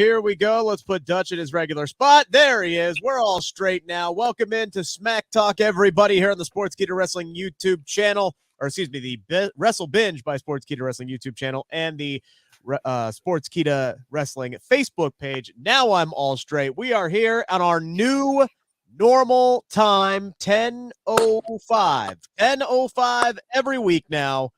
here we go. Let's put Dutch in his regular spot. There he is. We're all straight now. Welcome into Smack Talk, everybody, here on the Sportskeeda Wrestling YouTube channel, or excuse me, the Wrestle Binge by Sportskeeda Wrestling YouTube channel and the Sportskeeda Wrestling Facebook page. Now I'm all straight. We are here on our new normal time, 10:05. 10:05 every week now,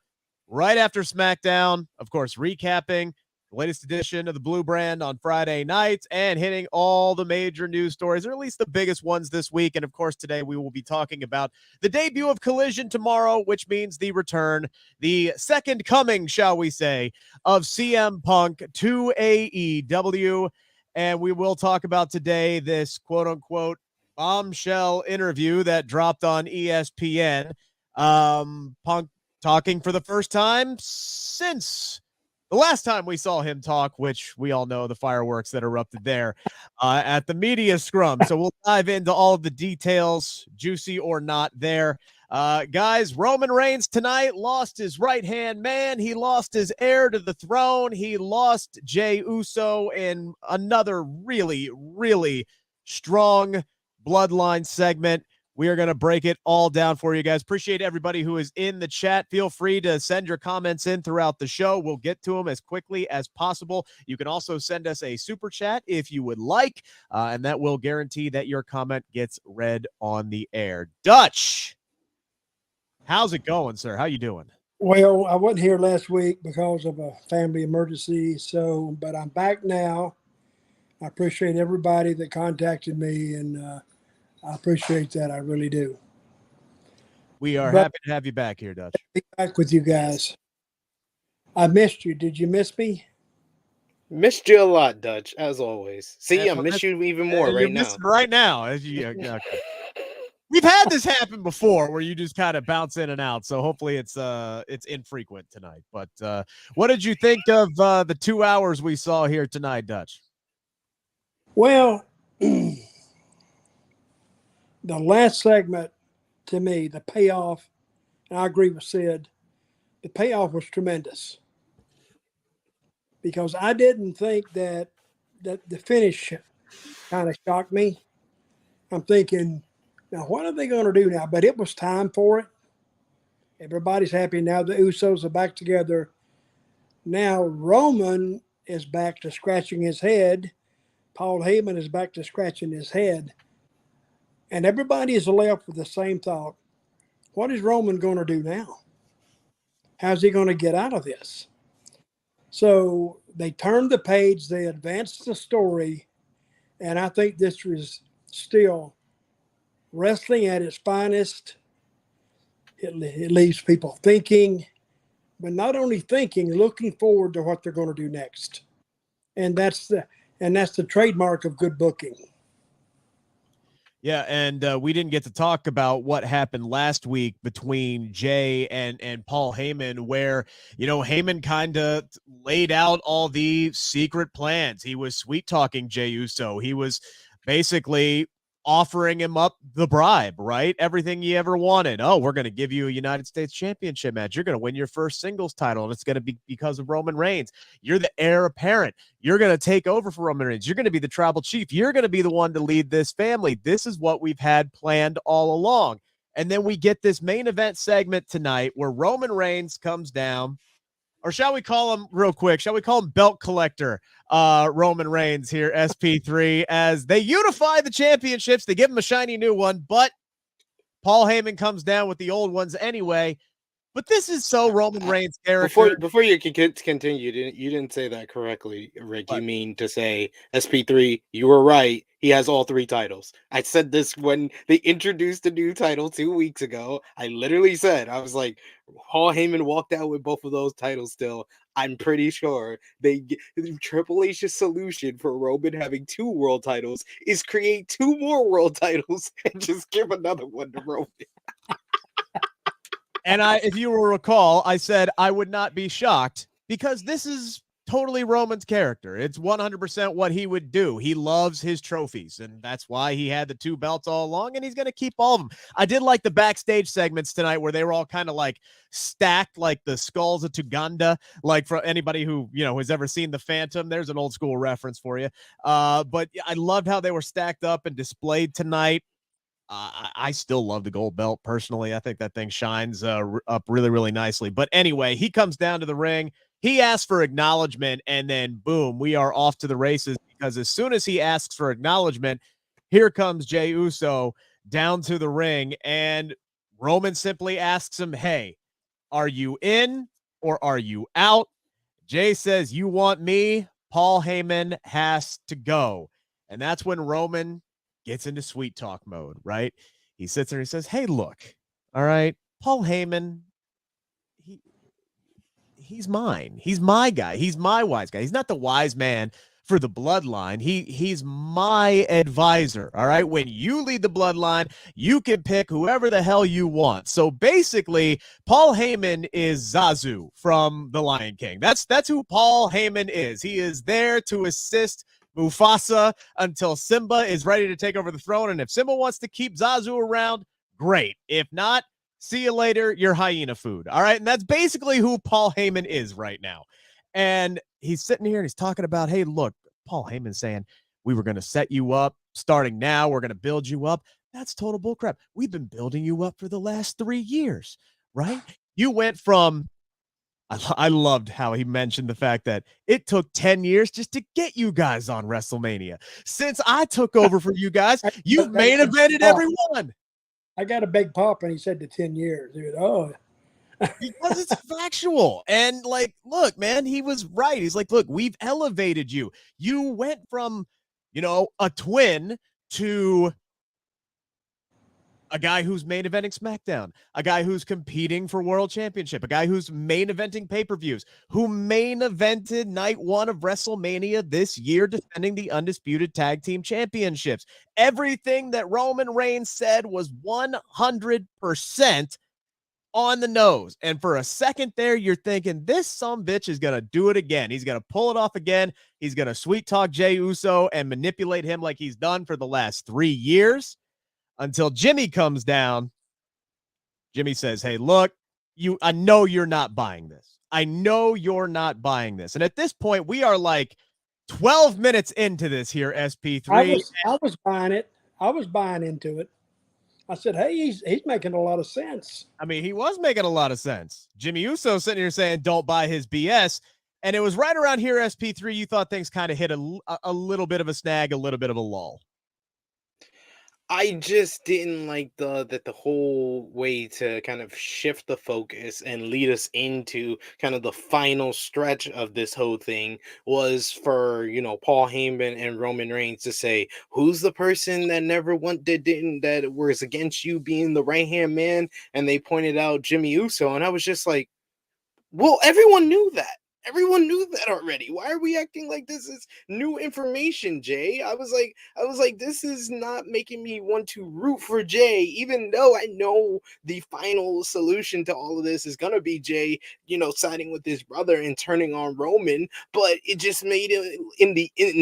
right after SmackDown. Of course, recapping the latest edition of the Blue Brand on Friday nights and hitting all the major news stories, or at least the biggest ones this week. And of course, today we will be talking about the debut of Collision tomorrow, which means the return, the second coming, shall we say, of CM Punk to AEW. And we will talk about today this quote-unquote bombshell interview that dropped on ESPN. Punk talking for the first time since the last time we saw him talk, which we all know the fireworks that erupted there at the media scrum. So we'll dive into all of the details, juicy or not there. Guys, Roman Reigns tonight lost his right-hand man. He lost his heir to the throne. He lost Jey Uso in another really, really strong Bloodline segment. We are going to break it all down for you guys. Appreciate everybody who is in the chat. Feel free to send your comments in throughout the show. We'll get to them as quickly as possible. You can also send us a super chat if you would like, and that will guarantee that your comment gets read on the air. Dutch, how's it going, sir? How you doing? Well, I wasn't here last week because of a family emergency, but I'm back now. I appreciate everybody that contacted me, and I appreciate that. I really do. We are happy to have you back here, Dutch. Be back with you guys. I missed you. Did you miss me? Missed you a lot, Dutch, as always. See, I miss you even more right now. Right now. Okay. We've had this happen before where you just kind of bounce in and out. So hopefully it's infrequent tonight. But what did you think of the 2 hours we saw here tonight, Dutch? Well, the last segment, to me, the payoff, and I agree with Sid, the payoff was tremendous. Because I didn't think that the finish kind of shocked me. I'm thinking, now what are they going to do now? But it was time for it. Everybody's happy now. The Usos are back together. Now Roman is back to scratching his head. Paul Heyman is back to scratching his head. And everybody is left with the same thought. What is Roman going to do now? How's he going to get out of this? So they turned the page, they advanced the story, and I think this was still wrestling at its finest. It leaves people thinking, but not only thinking, looking forward to what they're going to do next. And that's the trademark of good booking. Yeah, and we didn't get to talk about what happened last week between Jey and Paul Heyman, where, Heyman kind of laid out all the secret plans. He was sweet-talking Jey Uso. He was basically offering him up the bribe, right? Everything he ever wanted. Oh, we're going to give you a United States Championship match. You're going to win your first singles title, and it's going to be because of Roman Reigns. You're the heir apparent. You're going to take over for Roman Reigns. You're going to be the tribal chief. You're going to be the one to lead this family. This is what we've had planned all along. And then we get this main event segment tonight where Roman Reigns comes down, or shall we call him real quick? Shall we call him belt collector Roman Reigns here, SP3, as they unify the championships. They give him a shiny new one, but Paul Heyman comes down with the old ones anyway. But this is so Roman Reigns' character. Before you continue, you didn't say that correctly, Rick. What? You mean to say, SP3, you were right. He has all three titles. I said this when they introduced the new title 2 weeks ago. I literally said, I was like, Paul Heyman walked out with both of those titles still. I'm pretty sure Triple H's solution for Roman having 2 world titles is create 2 more world titles and just give another one to Roman. And if you will recall, I said I would not be shocked because this is totally Roman's character. It's 100% what he would do. He loves his trophies, and that's why he had the 2 belts all along, and he's going to keep all of them. I did like the backstage segments tonight where they were all kind of like stacked like the skulls of Tuganda, like for anybody who, has ever seen The Phantom. There's an old school reference for you. But I loved how they were stacked up and displayed tonight. I still love the gold belt personally. I think that thing shines up really, really nicely. But anyway, he comes down to the ring. He asks for acknowledgement, and then boom, we are off to the races, because as soon as he asks for acknowledgement, here comes Jey Uso down to the ring, and Roman simply asks him, hey, are you in or are you out? Jey says, you want me? Paul Heyman has to go. And that's when Roman gets into sweet talk mode, right? He sits there and he says, hey, look, all right, Paul Heyman, he's mine. He's my guy. He's my wise guy. He's not the wise man for the bloodline. He's my advisor. All right. When you lead the bloodline, you can pick whoever the hell you want. So basically, Paul Heyman is Zazu from The Lion King. That's who Paul Heyman is. He is there to assist Mufasa until Simba is ready to take over the throne. And if Simba wants to keep Zazu around, great. If not, see you later, you're hyena food. All right. And that's basically who Paul Heyman is right now. And he's sitting here and he's talking about, hey, look, Paul Heyman saying we were going to set you up starting now. We're going to build you up. That's total bullcrap. We've been building you up for the last 3 years, right? You went from, I loved how he mentioned the fact that it took 10 years just to get you guys on WrestleMania. Since I took over for you guys, you've main evented everyone. I got a big pop when he said the 10 years. Dude, because it's factual. And like, look, man, he was right. He's like, look, we've elevated you. You went from, a twin to a guy who's main eventing SmackDown, a guy who's competing for World Championship, a guy who's main eventing pay-per-views, who main evented night 1 of WrestleMania this year, defending the Undisputed Tag Team Championships. Everything that Roman Reigns said was 100% on the nose. And for a second there, you're thinking, this sumbitch is going to do it again. He's going to pull it off again. He's going to sweet talk Jey Uso and manipulate him like he's done for the last 3 years. Until Jimmy comes down. Jimmy says, hey, look, I know you're not buying this. I know you're not buying this. And at this point, we are like 12 minutes into this here, SP3. I was buying it. I was buying into it. I said, hey, he's making a lot of sense. I mean, he was making a lot of sense. Jimmy Uso sitting here saying, don't buy his BS. And it was right around here, SP3, you thought things kind of hit a little bit of a snag, a little bit of a lull. I just didn't like the whole way to kind of shift the focus and lead us into kind of the final stretch of this whole thing was for, Paul Heyman and Roman Reigns to say, who's the person that never that was against you being the right-hand man? And they pointed out Jimmy Uso. And I was just like, well, everyone knew that. Everyone knew that already. Why are we acting like this is new information, Jey? I was like, this is not making me want to root for Jey, even though I know the final solution to all of this is gonna be Jey, siding with his brother and turning on Roman. But it just made it in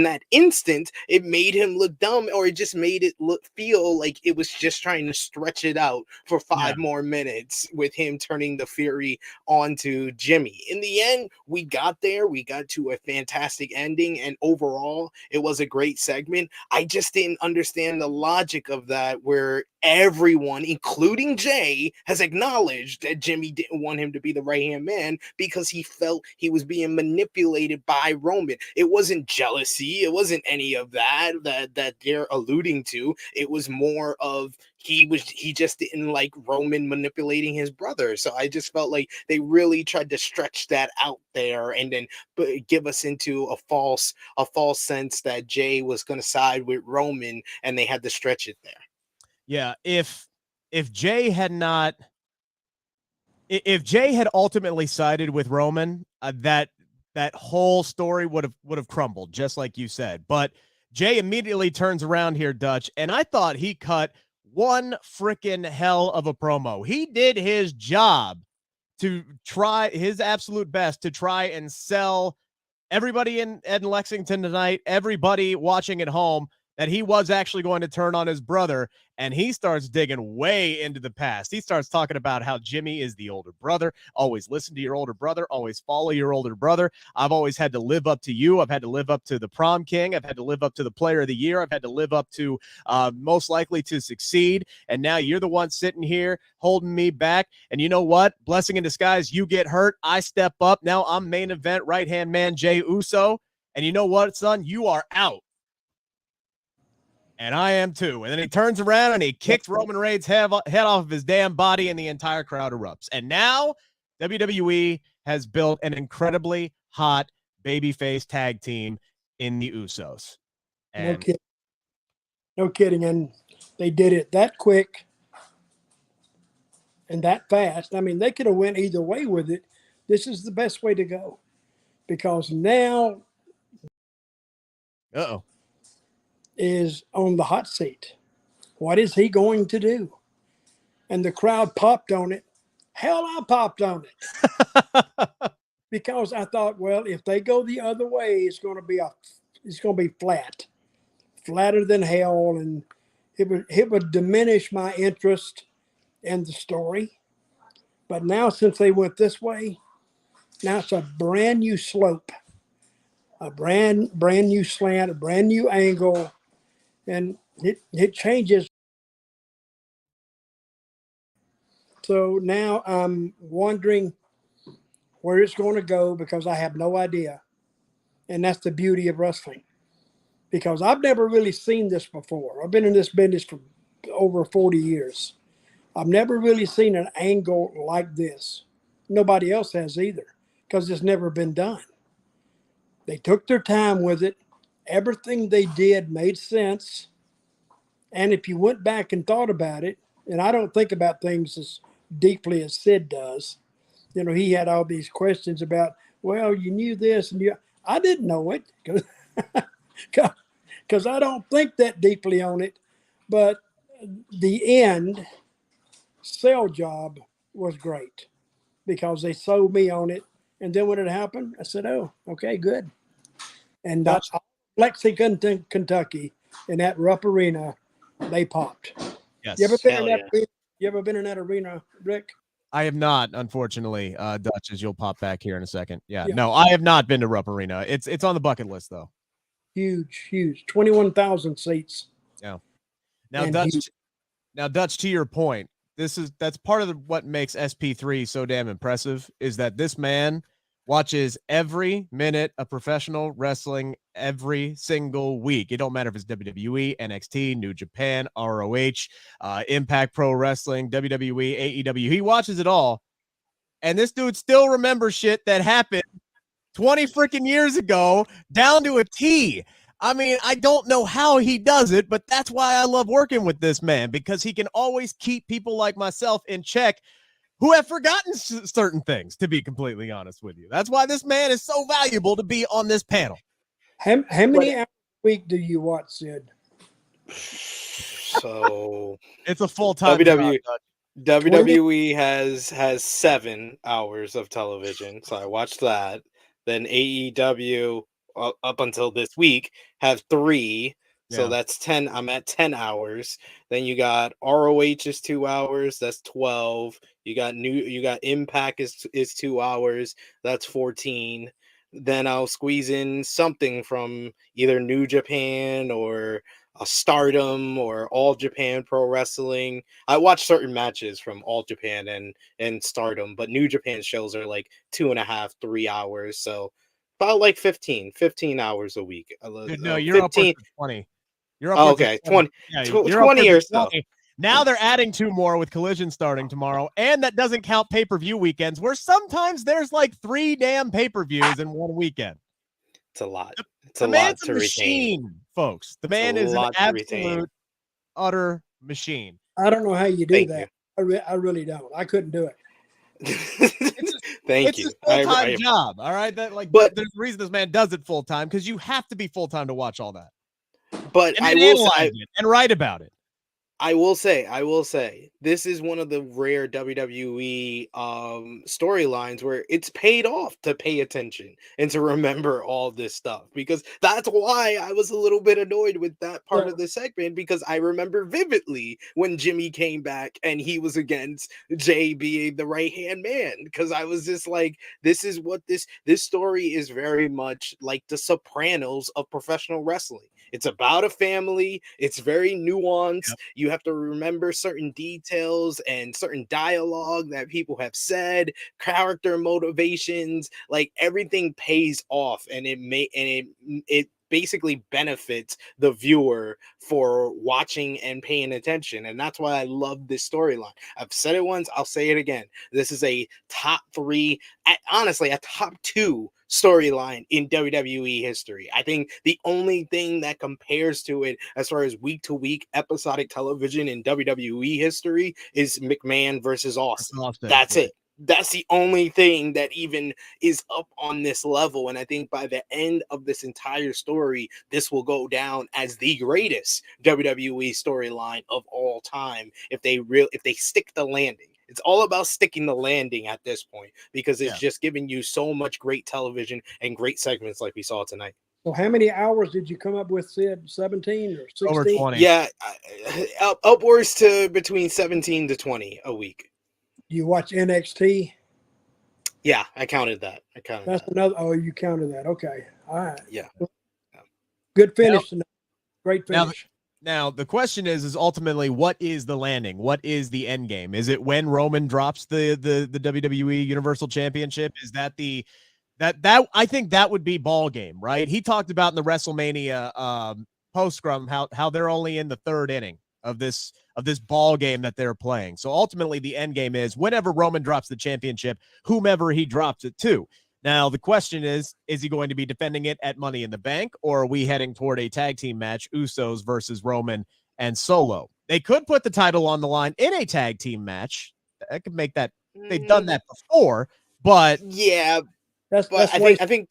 that instant, it made him look dumb, or it just made it feel like it was just trying to stretch it out for 5 more minutes with him turning the fury onto Jimmy. In the end, we got there. We got to a fantastic ending, and overall, it was a great segment. I just didn't understand the logic of that, where everyone, including Jey, has acknowledged that Jimmy didn't want him to be the right-hand man because he felt he was being manipulated by Roman. It wasn't jealousy. It wasn't any of that they're alluding to. It was more of he just didn't like Roman manipulating his brother. So I just felt like they really tried to stretch that out there and then give us into a false sense that Jey was going to side with Roman, and they had to stretch it there. Yeah, if Jey had ultimately sided with Roman, that whole story would have crumbled, just like you said. But Jey immediately turns around here, Dutch, and I thought he cut one freaking hell of a promo. He did his job to try his absolute best to try and sell everybody in Lexington tonight, everybody watching at home, that he was actually going to turn on his brother, and he starts digging way into the past. He starts talking about how Jimmy is the older brother. Always listen to your older brother. Always follow your older brother. I've always had to live up to you. I've had to live up to the prom king. I've had to live up to the player of the year. I've had to live up to most likely to succeed, and now you're the one sitting here holding me back. And you know what? Blessing in disguise. You get hurt. I step up. Now I'm main event right-hand man Jey Uso, and you know what, son? You are out. And I am too. And then he turns around and he kicks Roman Reigns' head off of his damn body, and the entire crowd erupts. And now WWE has built an incredibly hot babyface tag team in the Usos. And no kidding. No kidding. And they did it that quick and that fast. I mean, they could have went either way with it. This is the best way to go, because now is on the hot seat. What is he going to do? And the crowd popped on it. Hell, I popped on it. Because I thought, well, if they go the other way, it's going to be flat. Flatter than hell, and it would diminish my interest in the story. But now, since they went this way, now it's a brand new slope, a brand new slant, a brand new angle, and it changes. So now I'm wondering where it's going to go, because I have no idea. And that's the beauty of wrestling, because I've never really seen this before. I've been in this business for over 40 years. I've never really seen an angle like this. Nobody else has either, because it's never been done. They took their time with it. Everything they did made sense. And if you went back and thought about it, and I don't think about things as deeply as Sid does, you know, he had all these questions about, well, you knew this, and I didn't know it, because I don't think that deeply on it. But the end sell job was great, because they sold me on it. And then when it happened, I said, oh, okay, good. And Lexington, Kentucky, in that Rupp Arena, they popped. Yes. You ever been in that arena, Rick? I have not, unfortunately, Dutch, as you'll pop back here in a second. Yeah. No, I have not been to Rupp Arena. It's on the bucket list, though. Huge. 21,000 seats. Yeah. Now, Dutch, to your point, that's part of what makes SP3 so damn impressive, is that this man watches every minute of professional wrestling every single week. It don't matter if it's WWE, NXT, New Japan, ROH, Impact Pro Wrestling, WWE, AEW. He watches it all. And this dude still remembers shit that happened 20 freaking years ago down to a T. I mean, I don't know how he does it, but that's why I love working with this man, because he can always keep people like myself in check who have forgotten certain things, to be completely honest with you. That's why this man is so valuable to be on this panel. How many hours a week do you watch, Sid? So it's a full-time WWE has 7 hours of television, so I watched that. Then AEW up until this week have 3. So that's 10. I'm at 10 hours. Then you got ROH is 2 hours. That's 12. You got Impact is 2 hours. That's 14. Then I'll squeeze in something from either New Japan or Stardom or All Japan Pro Wrestling. I watch certain matches from All Japan and Stardom, but New Japan shows are like 2.5, 3 hours. So about like 15 hours a week. No, you're 15. Up to 20. You're up okay, 20. 20 or so. Now they're adding 2 more with Collision starting tomorrow, and that doesn't count pay-per-view weekends, where sometimes there's like 3 damn pay-per-views in one weekend. It's a lot. The man's a machine, folks. The man is an absolute, utter machine. I don't know how you do that. I really don't. I couldn't do it. Thank you. It's a full-time job, all right? But there's a reason this man does it full-time, because you have to be full-time to watch all that. But I will say, and write about it. I will say, this is one of the rare WWE storylines where it's paid off to pay attention and to remember all this stuff, because that's why I was a little bit annoyed with that part Yeah. of the segment, because I remember vividly when Jimmy came back and he was against Jay being the right hand man, because I was just like, this is what this story is very much like the Sopranos of professional wrestling. It's about a family. It's very nuanced. You have to remember certain details and certain dialogue that people have said, character motivations, like everything pays off, and it basically benefits the viewer for watching and paying attention. And that's why I love this storyline. I've said it once, I'll say it again. This is a top 3, honestly, a top 2 storyline in WWE history. I think the only thing that compares to it as far as week to week episodic television in WWE history is McMahon versus Austin. That's it. That's the only thing that even is up on this level. And I think by the end of this entire story, this will go down as the greatest WWE storyline of all time if they stick the landing. It's all about sticking the landing at this point, because it's just giving you so much great television and great segments like we saw tonight. So how many hours did you come up with, Sid? 17 or 16? Over 20. Yeah, upwards to between 17 to 20 a week. You watch NXT? Yeah, I counted that. That's another. Oh, you counted that. Okay. All right. Yeah. Good finish tonight. Great finish. Now, the question is ultimately, what is the landing? What is the end game? Is it when Roman drops the WWE Universal Championship? Is that that I think that would be ball game, right? He talked about in the WrestleMania post scrum how they're only in the 3rd inning of this ball game that they're playing. So ultimately, the end game is whenever Roman drops the championship, whomever he drops it to. Now, the question is he going to be defending it at Money in the Bank, or are we heading toward a tag team match, Usos versus Roman and Solo? They could put the title on the line in a tag team match. I could make that. They've done that before, but yeah, I think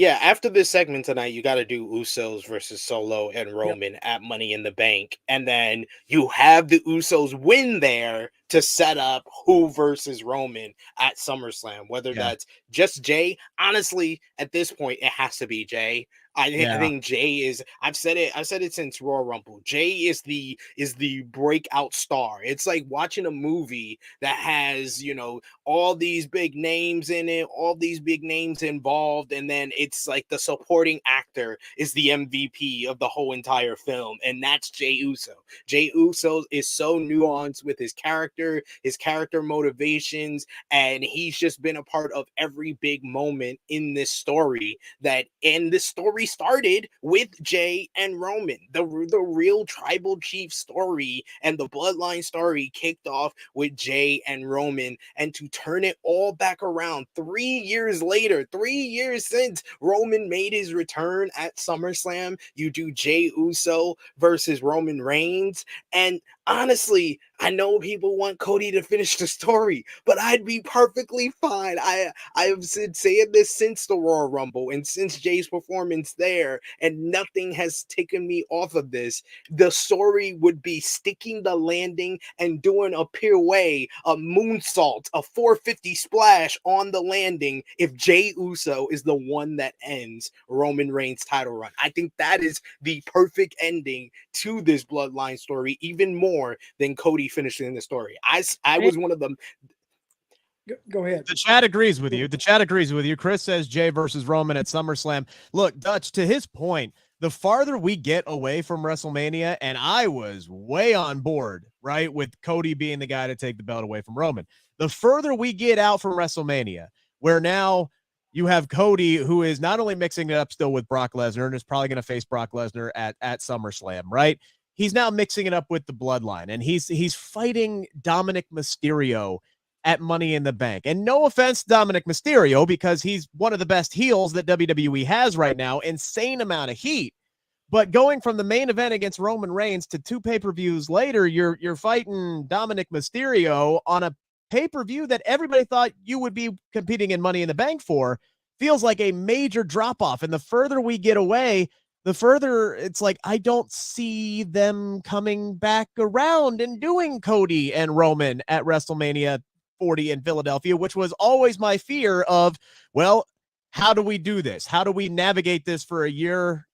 after this segment tonight, you got to do Usos versus Solo and Roman at Money in the Bank, and then you have the Usos win there to set up who versus Roman at SummerSlam. Whether that's just Jey, honestly, at this point, it has to be Jey. I think Jey is. I've said it since Royal Rumble. Jey is the breakout star. It's like watching a movie that has all these big names in it, all these big names involved, and then it's like the supporting actor is the MVP of the whole entire film, and that's Jey Uso. Jey Uso is so nuanced with his character motivations, and he's just been a part of every big moment in this story. This story started with Jey and Roman. The real tribal chief story and the bloodline story kicked off with Jey and Roman, and to turn it all back around 3 years later, 3 years since Roman made his return at SummerSlam, you do Jey Uso versus Roman Reigns. And honestly, I know people want Cody to finish the story, but I'd be perfectly fine. I've been saying this since the Royal Rumble and since Jay's performance there, and nothing has taken me off of this. The story would be sticking the landing and doing a pirouette, a moonsault, a 450 splash on the landing if Jey Uso is the one that ends Roman Reigns' title run. I think that is the perfect ending to this bloodline story, even more than Cody finishing the story. I was one of them. Go ahead. The chat agrees with you. Chris says Jey versus Roman at SummerSlam. Look, Dutch, to his point, the farther we get away from WrestleMania, and I was way on board, right, with Cody being the guy to take the belt away from Roman. The further we get out from WrestleMania, where now you have Cody, who is not only mixing it up still with Brock Lesnar and is probably going to face Brock Lesnar at SummerSlam, right? He's now mixing it up with the bloodline, and he's fighting Dominic Mysterio at Money in the Bank. And no offense, Dominic Mysterio, because he's one of the best heels that WWE has right now, insane amount of heat. But going from the main event against Roman Reigns to 2 pay-per-views later, you're fighting Dominic Mysterio on a pay-per-view that everybody thought you would be competing in Money in the Bank for. Feels like a major drop-off. And the further we get away, the further it's like, I don't see them coming back around and doing Cody and Roman at WrestleMania 40 in Philadelphia, which was always my fear of, well, how do we do this? How do we navigate this for a year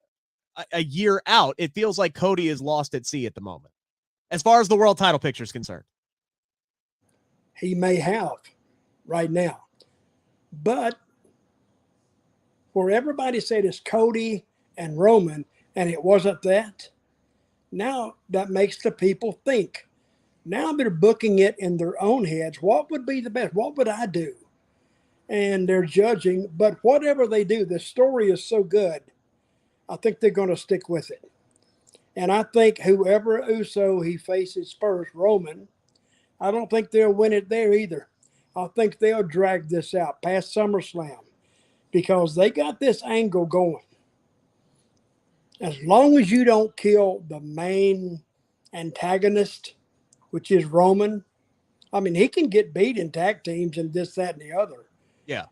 out? It feels like Cody is lost at sea at the moment, as far as the world title picture is concerned. He may have right now. But where everybody said it's Cody and Roman, and it wasn't that, now that makes the people think. Now they're booking it in their own heads. What would be the best? What would I do? And they're judging. But whatever they do, the story is so good, I think they're going to stick with it. And I think whoever Uso he faces first, Roman, I don't think they'll win it there either. I think they'll drag this out past SummerSlam because they got this angle going. As long as you don't kill the main antagonist, which is Roman, I mean, he can get beat in tag teams and this, that, and the other. Yeah.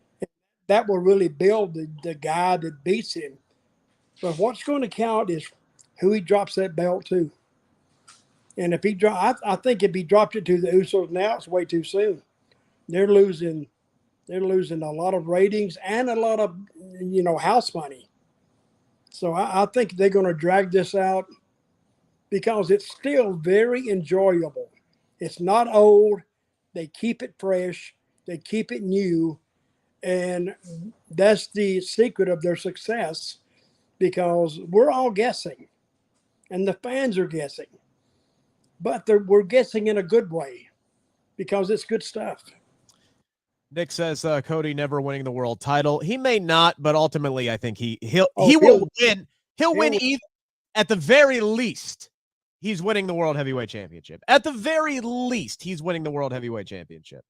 That will really build the guy that beats him. But what's going to count is who he drops that belt to. And if he I think if he dropped it to the Usos now, it's way too soon. They're losing a lot of ratings and a lot of, house money. So I think they're going to drag this out because it's still very enjoyable. It's not old. They keep it fresh. They keep it new. And that's the secret of their success because we're all guessing and the fans are guessing. But we're guessing in a good way because it's good stuff. Nick says Cody never winning the world title. He may not, but ultimately I think he will win. He'll win either. At the very least, he's winning the World Heavyweight Championship. At the very least, he's winning the World Heavyweight Championship.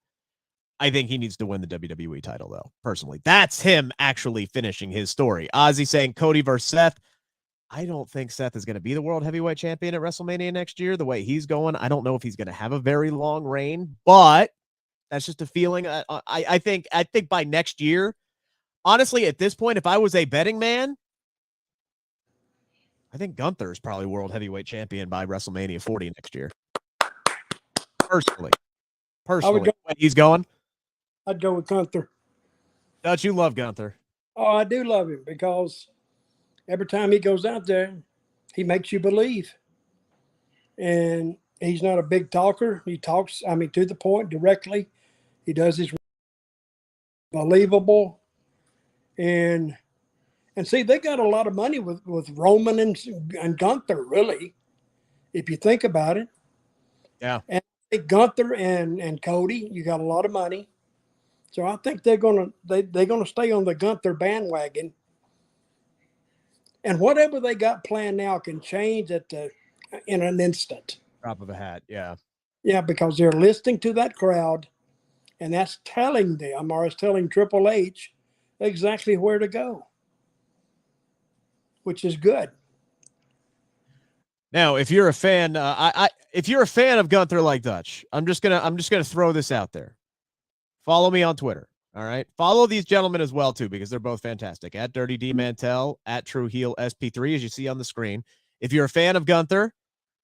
I think he needs to win the WWE title, though, personally. That's him actually finishing his story. Ozzy saying Cody versus Seth. I don't think Seth is going to be the World Heavyweight Champion at WrestleMania next year. The way he's going, I don't know if he's going to have a very long reign, but that's just a feeling. I think by next year, honestly, at this point, if I was a betting man, I think Gunther is probably World Heavyweight Champion by WrestleMania 40 next year. Personally, he's going. I'd go with Gunther. Dutch, you love Gunther. Oh, I do love him because every time he goes out there, he makes you believe. And he's not a big talker. He talks, to the point directly. He does his believable. And see, they got a lot of money with Roman and Gunther, really, if you think about it. Yeah. And I think Gunther and Cody, you got a lot of money. So I think they're gonna stay on the Gunther bandwagon. And whatever they got planned now can change in an instant. Drop of a hat, yeah. Yeah, because they're listening to that crowd, and that's telling them, or it's telling Triple H exactly where to go, which is good. Now, if you're a fan, if you're a fan of Gunther like Dutch, I'm just gonna throw this out there. Follow me on Twitter. All right. Follow these gentlemen as well, too, because they're both fantastic. At Dirty D Mantell, at True Heel SP3, as you see on the screen. If you're a fan of Gunther,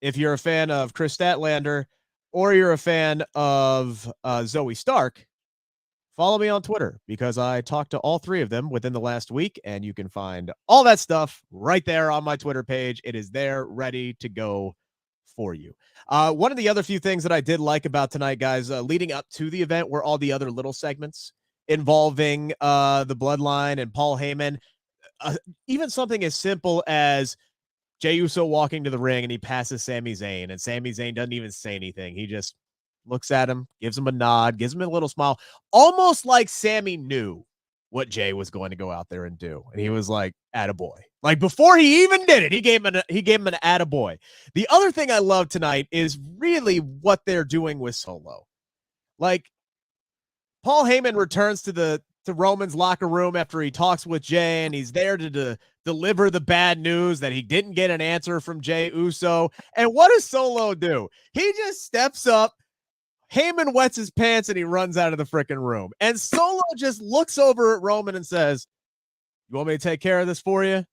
if you're a fan of Chris Statlander, or you're a fan of Zoe Stark, follow me on Twitter because I talked to all three of them within the last week, and you can find all that stuff right there on my Twitter page. It is there ready to go for you. One of the other few things that I did like about tonight, guys, leading up to the event were all the other little segments involving the Bloodline and Paul Heyman. Even something as simple as Jey Uso walking to the ring and he passes Sami Zayn, and Sami Zayn doesn't even say anything. He just looks at him, gives him a nod, gives him a little smile, almost like Sami knew what Jey was going to go out there and do. And he was like, attaboy. Like before he even did it, he gave him an attaboy. The other thing I love tonight is really what they're doing with Solo. Like Paul Heyman returns to Roman's locker room after he talks with Jey, and he's there to deliver the bad news that he didn't get an answer from Jey Uso. And what does Solo do? He just steps up, Heyman wets his pants, and he runs out of the freaking room. And Solo just looks over at Roman and says, "You want me to take care of this for you?"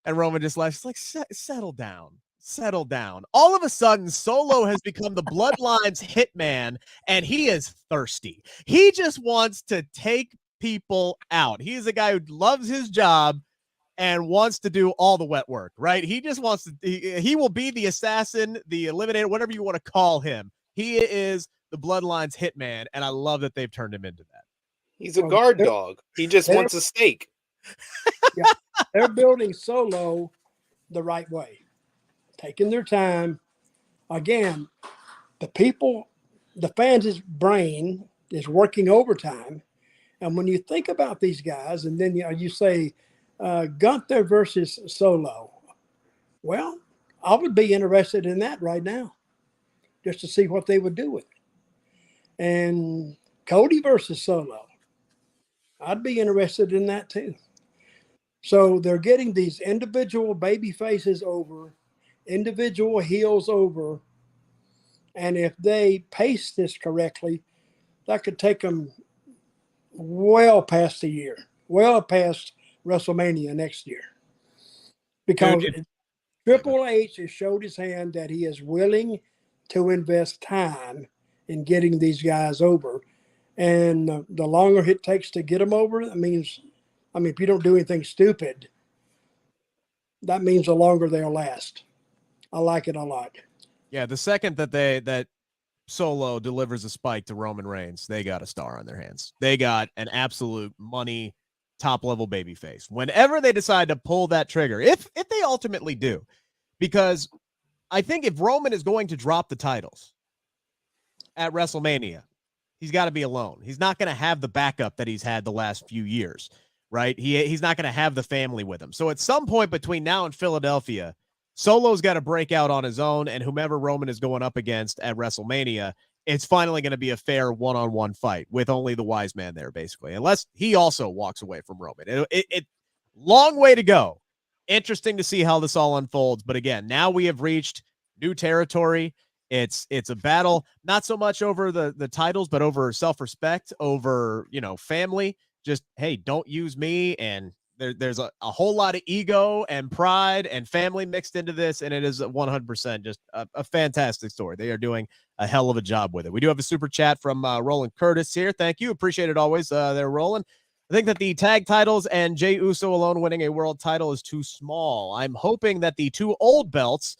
And Roman just laughs. He's like, settle down. Settle down. All of a sudden, Solo has become the Bloodline's hitman, and he is thirsty. He just wants to take people out. He's a guy who loves his job and wants to do all the wet work, right? He just wants to, he will be the assassin, the eliminator, whatever you want to call him. He is the Bloodline's hitman, and I love that they've turned him into that. He's a guard dog. He just wants a steak. Yeah, they're building Solo the right way, taking their time. Again, the fans' brain is working overtime. And when you think about these guys, and then you say Gunther versus Solo, well, I would be interested in that right now, just to see what they would do with it. And Cody versus Solo, I'd be interested in that too. So they're getting these individual baby faces over, individual heels over. And if they pace this correctly, that could take them well past the year, well past WrestleMania next year. Because Triple H has showed his hand that he is willing to invest time in getting these guys over. And the longer it takes to get them over, that means, if you don't do anything stupid, that means the longer they'll last. I like it a lot. Yeah, the second that Solo delivers a spike to Roman Reigns, they got a star on their hands. They got an absolute money top-level babyface. Whenever they decide to pull that trigger, if they ultimately do, because I think if Roman is going to drop the titles at WrestleMania, he's got to be alone. He's not going to have the backup that he's had the last few years, right? He's not going to have the family with him. So at some point between now and Philadelphia, Solo's got to break out on his own, and whomever Roman is going up against at WrestleMania, it's finally going to be a fair one-on-one fight with only the wise man there, basically, unless he also walks away from Roman. Long way to go. Interesting to see how this all unfolds. But again, now we have reached new territory. It's a battle, not so much over the titles, but over self-respect, over, family. Just, hey, don't use me. And there's a whole lot of ego and pride and family mixed into this. And it is 100% just a fantastic story. They are doing a hell of a job with it. We do have a super chat from Roland Curtis here. Thank you. Appreciate it always. There, Roland. I think that the tag titles and Jey Uso alone winning a world title is too small. I'm hoping that the two old belts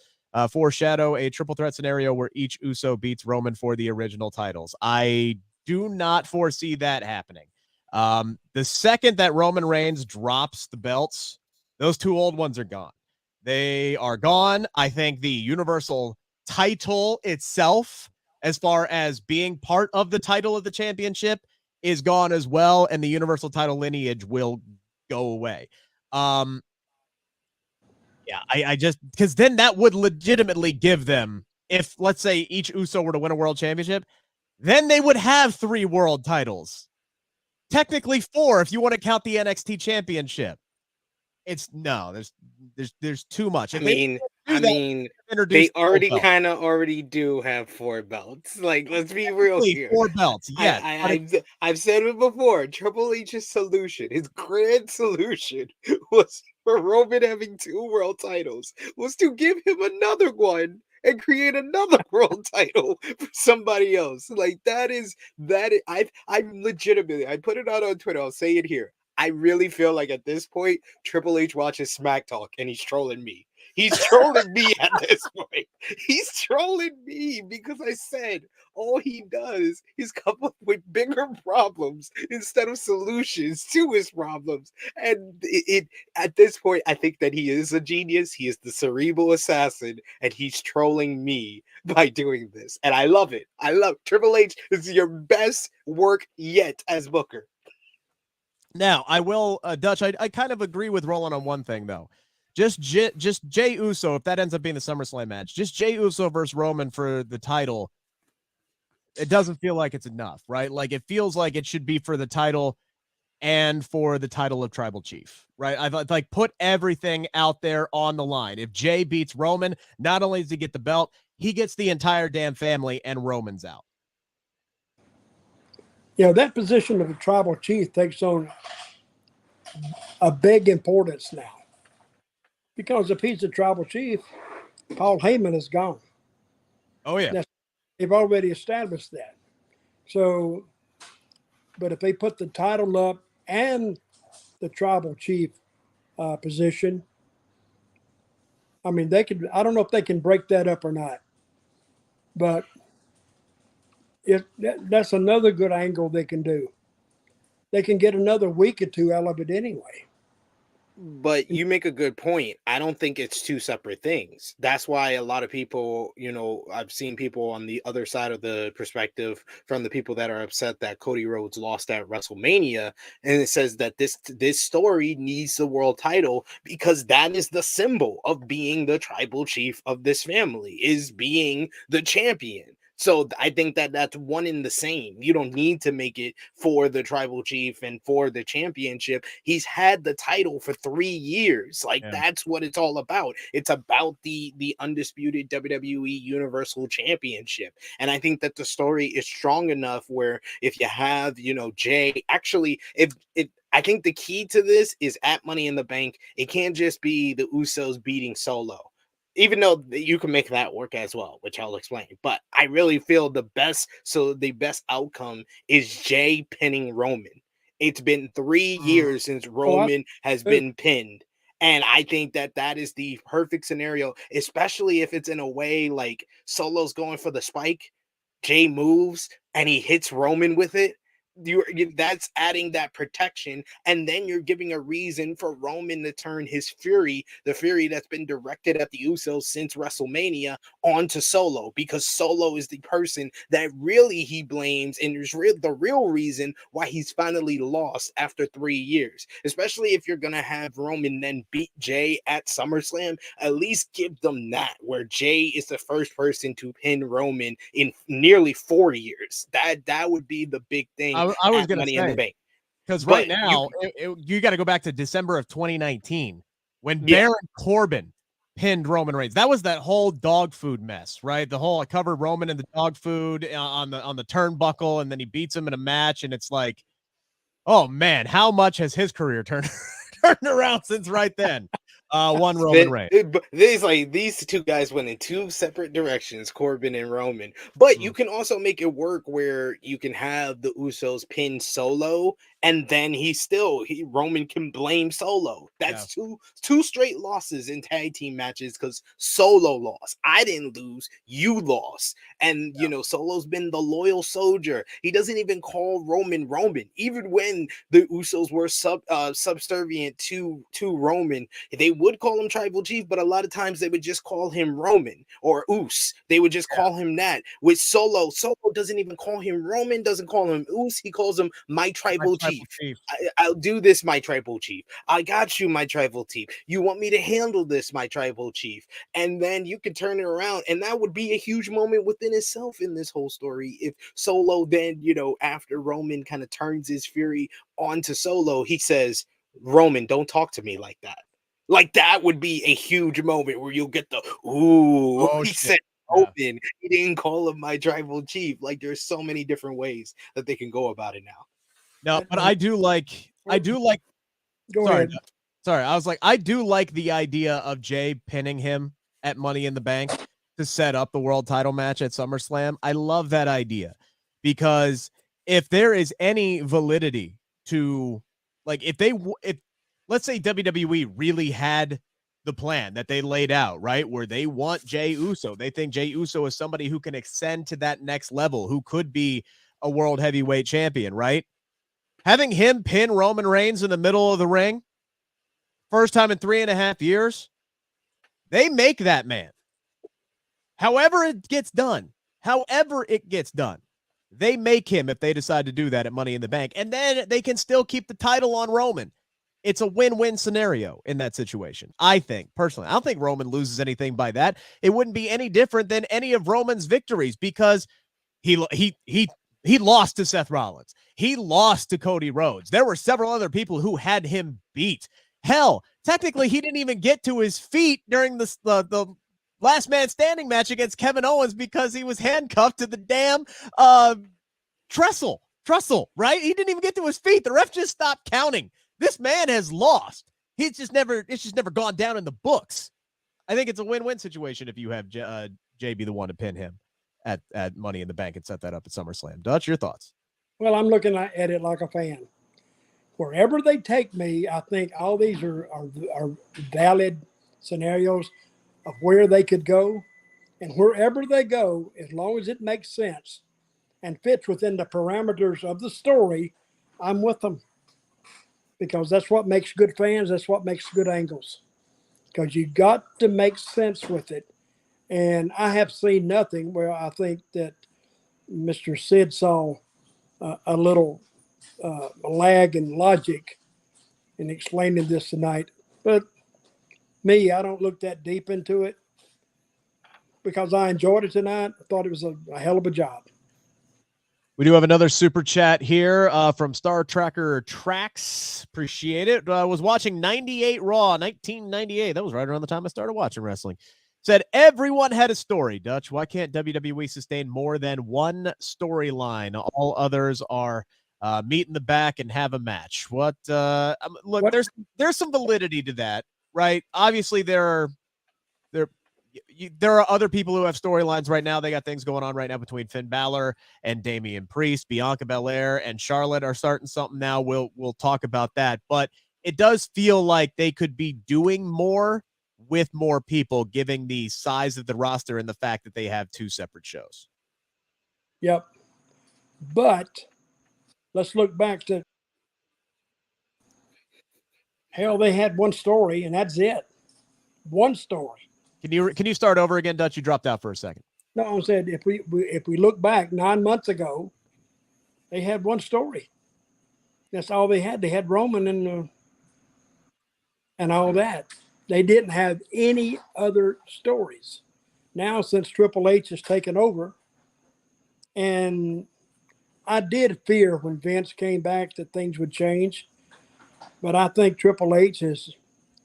foreshadow a triple threat scenario where each Uso beats Roman for the original titles. I do not foresee that happening. The second that Roman Reigns drops the belts, those two old ones are gone. They are gone. I think the Universal title itself, as far as being part of the title of the championship, is gone as well, and the Universal title lineage will go away. Yeah, I just, because then that would legitimately give them, if let's say each Uso were to win a world championship, then they would have 3 world titles. Technically 4 if you want to count the NXT championship. There's too much. They already do have 4 belts. Like, let's be real here. 4 belts, yes. I've said it before. Triple H's solution, his grand solution, was for Roman having 2 world titles, was to give him another one and create another world title for somebody else. Like, I'm legitimately, I put it out on Twitter, I'll say it here. I really feel like at this point, Triple H watches Smack Talk and he's trolling me. He's trolling me at this point. He's trolling me because I said all he does is come up with bigger problems instead of solutions to his problems. And at this point, I think that he is a genius. He is the cerebral assassin, and he's trolling me by doing this. And I love it. Triple H. This is your best work yet as Booker. Now, I will, Dutch, I kind of agree with Roland on one thing, though. Just Jey Uso, if that ends up being the SummerSlam match, just Jey Uso versus Roman for the title, it doesn't feel like it's enough, right? Like, it feels like it should be for the title and for the title of Tribal Chief, right? I've like put everything out there on the line. If Jey beats Roman, not only does he get the belt, he gets the entire damn family, and Roman's out. That position of the Tribal Chief takes on a big importance now. Because if he's the tribal chief, Paul Heyman is gone. Oh yeah. They've already established that. So, but if they put the title up and the tribal chief position, I mean, they could. I don't know if they can break that up or not, but that's another good angle they can do. They can get another week or two out of it anyway. But you make a good point. I don't think it's two separate things. That's why a lot of people, I've seen people on the other side of the perspective from the people that are upset that Cody Rhodes lost at WrestleMania. And it says that this story needs the world title because that is the symbol of being the tribal chief of this family, is being the champion. So I think that that's one in the same. You don't need to make it for the tribal chief and for the championship. He's had the title for 3 years. That's what it's all about. It's about the undisputed WWE Universal Championship. And I think that the story is strong enough where if you have, Jey, actually, if I think the key to this is at Money in the Bank, it can't just be the Usos beating Solo. Even though you can make that work as well, which I'll explain. But I really feel the best outcome is Jey pinning Roman. It's been 3 years since Roman has been pinned. And I think that is the perfect scenario, especially if it's in a way like Solo's going for the spike, Jey moves, and he hits Roman with it. That's adding that protection, and then you're giving a reason for Roman to turn his fury, the fury that's been directed at the Usos since WrestleMania, onto Solo, because Solo is the person that really he blames and is the real reason why he's finally lost after 3 years. Especially if you're gonna have Roman then beat Jey at SummerSlam, at least give them that, where Jey is the first person to pin Roman in nearly 4 years. That would be the big thing. I was going to say, because right now you got to go back to December of 2019 when Baron Corbin pinned Roman Reigns. That was that whole dog food mess, right? The whole covered Roman in the dog food on the turnbuckle, and then he beats him in a match, and it's like, oh man, how much has his career turned around since right then? One Roman Reigns. These two guys went in two separate directions, Corbin and Roman. But you can also make it work where you can have the Usos pin Solo, and then Roman can blame Solo. That's two straight losses in tag team matches because Solo lost. I didn't lose, you lost. And Solo's been the loyal soldier. He doesn't even call Roman Roman. Even when the Usos were subservient to Roman, they would call him tribal chief, but a lot of times they would just call him Roman or Us. They would just call him that. With Solo doesn't even call him Roman, doesn't call him Us. He calls him my tribal chief. I'll do this, my tribal chief. I got you, my tribal chief. You want me to handle this, my tribal chief? And then you can turn it around, and that would be a huge moment within itself in this whole story. If Solo then, after Roman kind of turns his fury onto Solo, he says, Roman, don't talk to me like that. Like, that would be a huge moment where you'll get the, he said open. He didn't call him my tribal chief. Like, there's so many different ways that they can go about it now. No, but I do like. Go ahead. Sorry, I was like, I do like the idea of Jey pinning him at Money in the Bank to set up the world title match at SummerSlam. I love that idea because if there is any validity to, like, if let's say WWE really had the plan that they laid out, right, where they want Jey Uso, they think Jey Uso is somebody who can ascend to that next level, who could be a world heavyweight champion, right? Having him pin Roman Reigns in the middle of the ring, first time in 3.5 years, they make that man. However it gets done, they make him if they decide to do that at Money in the Bank. And then they can still keep the title on Roman. It's a win-win scenario in that situation, I think, personally. I don't think Roman loses anything by that. It wouldn't be any different than any of Roman's victories because he lost to Seth Rollins. He lost to Cody Rhodes. There were several other people who had him beat. Hell, technically, he didn't even get to his feet during the last man standing match against Kevin Owens because he was handcuffed to the damn trestle, right? He didn't even get to his feet. The ref just stopped counting. This man has lost it's just never gone down in the books. I think it's a win-win situation if you have Jey be the one to pin him at Money in the Bank and set that up at SummerSlam. Dutch, your thoughts? Well, I'm looking at it like a fan. Wherever they take me, I think all these are valid scenarios of where they could go. And wherever they go, as long as it makes sense and fits within the parameters of the story, I'm with them. Because that's what makes good fans. That's what makes good angles. Because you got to make sense with it. And I have seen nothing where I think that Mr. Sid saw a little lag in logic in explaining this tonight. But me, I don't look that deep into it because I enjoyed it tonight. I thought it was a hell of a job. We do have another super chat here from Star Tracker Tracks. Appreciate it. I was watching 98 Raw, 1998. That was right around the time I started watching wrestling. Said everyone had a story. Dutch, why can't WWE sustain more than one storyline? All others are meet in the back and have a match. Look, there's some validity to that, right? Obviously, there are other people who have storylines right now. They got things going on right now between Finn Balor and Damian Priest. Bianca Belair and Charlotte are starting something now. We'll talk about that. But it does feel like they could be doing more with more people, given the size of the roster and the fact that they have two separate shows. Yep. But let's look back to hell, they had one story, and that's it. One story. Can you start over again, Dutch? You dropped out for a second. No, I said if we look back 9 months ago, they had one story. That's all they had. They had Roman and all that. They didn't have any other stories. Now, since Triple H has taken over, and I did fear when Vince came back that things would change, but I think Triple H has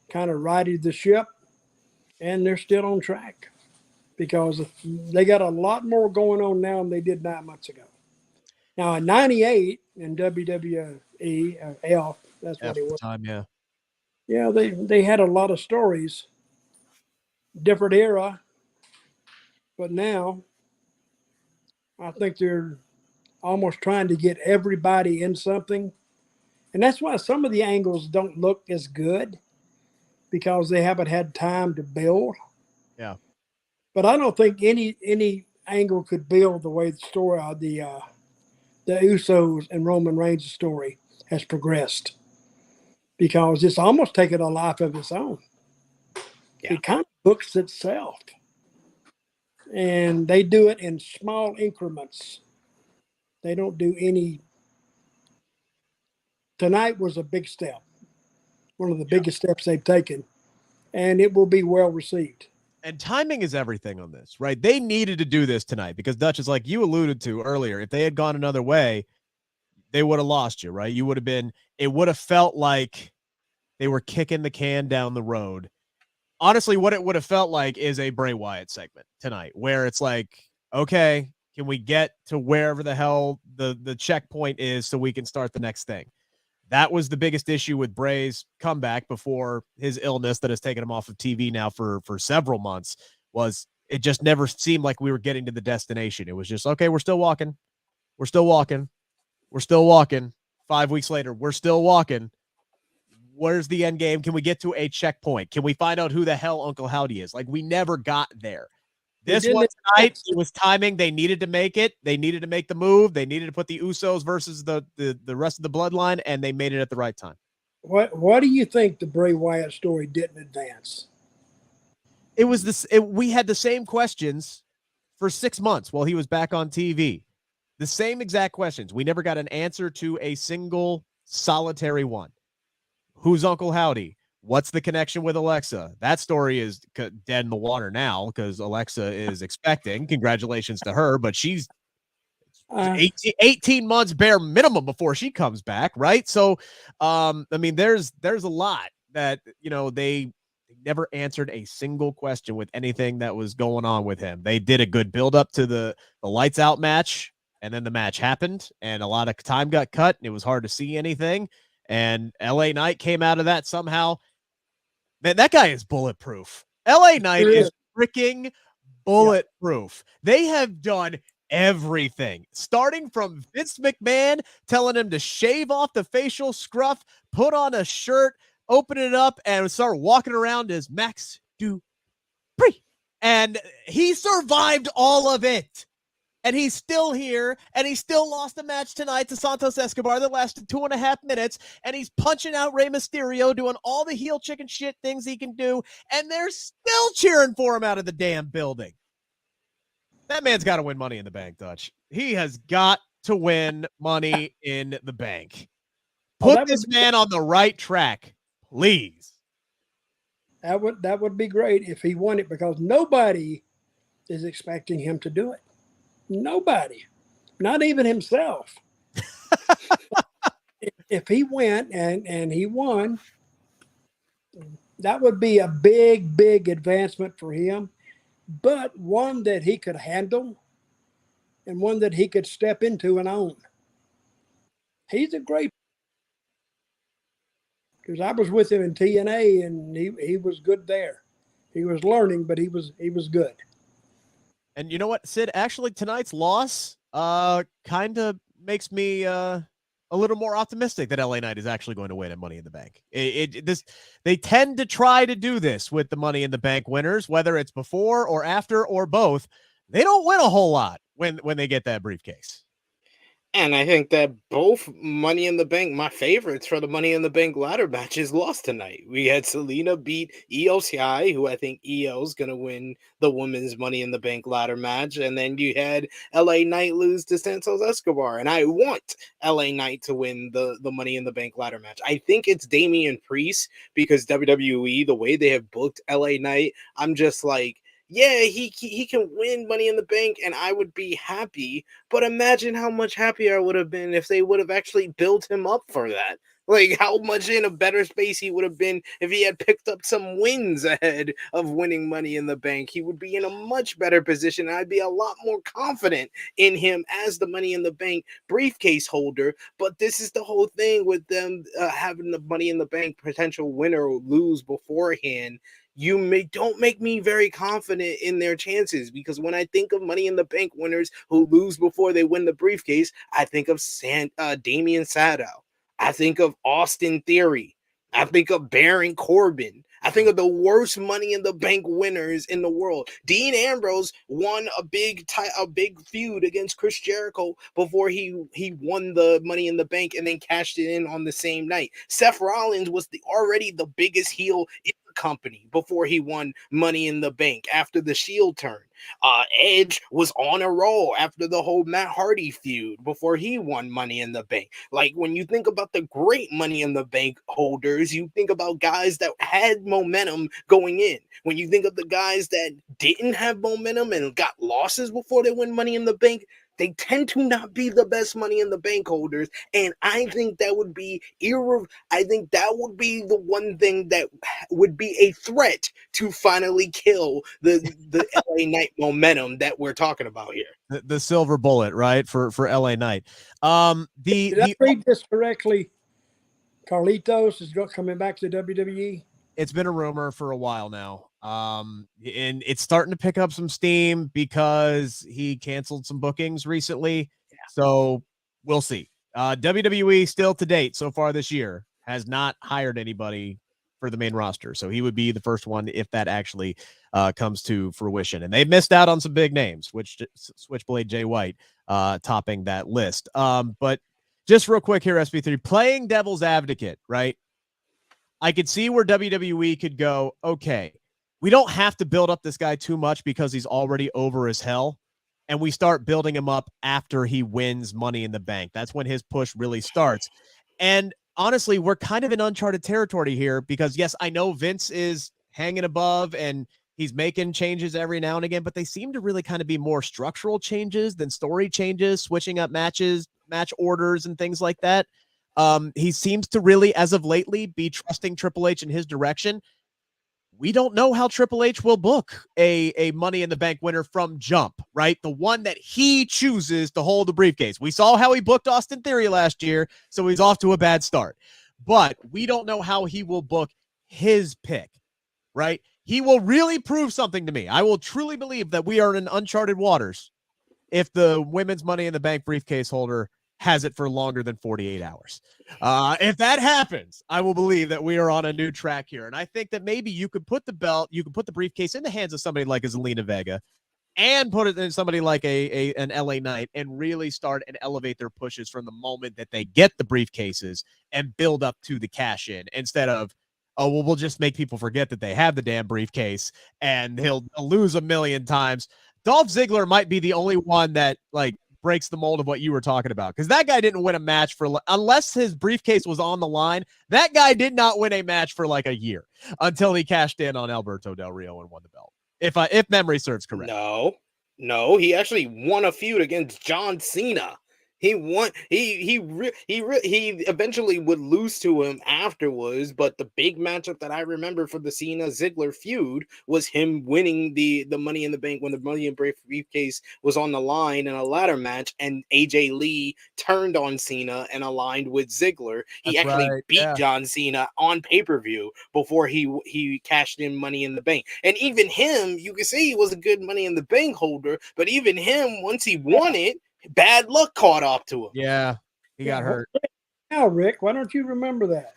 kind of righted the ship, and they're still on track because they got a lot more going on now than they did 9 months ago. Now, in 98 in WWE, F, that's what it was. Time, yeah. Yeah, they had a lot of stories, different era, but now I think they're almost trying to get everybody in something. And that's why some of the angles don't look as good because they haven't had time to build. Yeah. But I don't think any angle could build the way the story, the Usos and Roman Reigns' story has progressed. Because it's almost taken a life of its own. Yeah. It kind of books itself. And they do it in small increments. They don't do any. Tonight was a big step. One of the biggest steps they've taken. And it will be well received. And timing is everything on this, right? They needed to do this tonight because Dutch is like you alluded to earlier. If they had gone another way, they would have lost you, right? It would have felt like they were kicking the can down the road. Honestly, what it would have felt like is a Bray Wyatt segment tonight where it's like, okay, can we get to wherever the hell the checkpoint is so we can start the next thing? That was the biggest issue with Bray's comeback before his illness that has taken him off of TV now for several months. Was it just never seemed like we were getting to the destination. It was just, okay, we're still walking. We're still walking. We're still walking. 5 weeks later, we're still walking. Where's the end game? Can we get to a checkpoint? Can we find out who the hell Uncle Howdy is? Like, we never got there. This one tonight, it was timing. They needed to make it. They needed to make the move. They needed to put the Usos versus the rest of the bloodline, and they made it at the right time. What do you think the Bray Wyatt story didn't advance? It was this. We had the same questions for 6 months while he was back on TV. The same exact questions. We never got an answer to a single solitary one. Who's Uncle Howdy? What's the connection with Alexa? That story is dead in the water now because Alexa is expecting. Congratulations to her, but she's 18 months bare minimum before she comes back, right? So, I mean, there's a lot that, they never answered a single question with anything that was going on with him. They did a good build up to the lights out match, and then the match happened, and a lot of time got cut, and it was hard to see anything. And LA Knight came out of that somehow. Man, that guy is bulletproof. LA Knight is freaking bulletproof. They have done everything, starting from Vince McMahon telling him to shave off the facial scruff, put on a shirt, open it up, and start walking around as Max Dupree. And he survived all of it. And he's still here, and he still lost the match tonight to Santos Escobar that lasted 2.5 minutes, and he's punching out Rey Mysterio, doing all the heel chicken shit things he can do, and they're still cheering for him out of the damn building. That man's got to win Money in the Bank, Dutch. He has got to win Money in the Bank. Put this man on the right track, please. That would be great if he won it, because nobody is expecting him to do it. Nobody, not even himself. If he went and he won, that would be a big, big advancement for him, but one that he could handle and one that he could step into and own. He's a great, because I was with him in TNA and he was good there. He was learning, but he was good. And you know what, Sid? Actually, tonight's loss kind of makes me a little more optimistic that LA Knight is actually going to win at Money in the Bank. They tend to try to do this with the Money in the Bank winners, whether it's before or after or both. They don't win a whole lot when they get that briefcase. And I think that both Money in the Bank, my favorites for the Money in the Bank ladder matches, lost tonight. We had Selena beat Io Sky, who I think Io's going to win the women's Money in the Bank ladder match. And then you had LA Knight lose to Santos Escobar. And I want LA Knight to win the Money in the Bank ladder match. I think it's Damian Priest, because WWE, the way they have booked LA Knight, I'm just like, yeah, he can win Money in the Bank, and I would be happy. But imagine how much happier I would have been if they would have actually built him up for that. Like, how much in a better space he would have been if he had picked up some wins ahead of winning Money in the Bank. He would be in a much better position. I'd be a lot more confident in him as the Money in the Bank briefcase holder. But this is the whole thing with them having the Money in the Bank potential winner or lose beforehand. Don't make me very confident in their chances, because when I think of Money in the Bank winners who lose before they win the briefcase, I think of Damian Sandow. I think of Austin Theory. I think of Baron Corbin. I think of the worst Money in the Bank winners in the world. Dean Ambrose won a big feud against Chris Jericho before he won the Money in the Bank and then cashed it in on the same night. Seth Rollins was already the biggest heel in the company before he won Money in the Bank after the Shield turn. Edge was on a roll after the whole Matt Hardy feud before he won Money in the Bank. Like, when you think about the great Money in the Bank holders, you think about guys that had momentum going in. When you think of the guys that didn't have momentum and got losses before they win Money in the Bank, they tend to not be the best Money in the Bank holders, and I think that would be I think that would be the one thing that would be a threat to finally kill the LA Knight momentum that we're talking about here. The silver bullet, right, for LA Knight. Did I read this correctly? Carlitos is coming back to WWE. It's been a rumor for a while now. And it's starting to pick up some steam because he canceled some bookings recently. Yeah. So we'll see. WWE still to date so far this year has not hired anybody for the main roster. So he would be the first one if that actually comes to fruition. And they missed out on some big names, which Switchblade Jay White topping that list. But just real quick here, SP3, playing devil's advocate, right? I could see where WWE could go, okay, we don't have to build up this guy too much because he's already over as hell, and we start building him up after he wins Money in the Bank. That's when his push really starts. And honestly, we're kind of in uncharted territory here because, yes, I know Vince is hanging above and he's making changes every now and again, but they seem to really kind of be more structural changes than story changes, switching up matches, match orders, and things like that. He seems to really, as of lately, be trusting Triple H in his direction. We don't know how Triple H will book a Money in the Bank winner from jump, right? The one that he chooses to hold the briefcase. We saw how he booked Austin Theory last year, so he's off to a bad start. But we don't know how he will book his pick. right? He will really prove something to me. I will truly believe that we are in uncharted waters if the women's Money in the Bank briefcase holder has it for longer than 48 hours. If that happens, I will believe that we are on a new track here. And I think that maybe you could put the belt, you could put the briefcase in the hands of somebody like a Zelina Vega and put it in somebody like an LA Knight and really start and elevate their pushes from the moment that they get the briefcases and build up to the cash in instead of, oh, well, we'll just make people forget that they have the damn briefcase and he'll lose a million times. Dolph Ziggler might be the only one that like breaks the mold of what you were talking about, because that guy didn't win a match for, unless his briefcase was on the line, that guy did not win a match for like a year until he cashed in on Alberto Del Rio and won the belt. If memory serves correct. No, he actually won a feud against John Cena. He won. He eventually would lose to him afterwards, but the big matchup that I remember for the Cena Ziggler feud was him winning the Money in the Bank when the Money in the briefcase was on the line in a ladder match, and AJ Lee turned on Cena and aligned with Ziggler. He actually beat John Cena on pay-per-view before he cashed in Money in the Bank. And even him, you can say he was a good Money in the Bank holder, but even him, once he won it, bad luck caught up to him. Yeah, he got hurt. Now, Rick, why don't you remember that?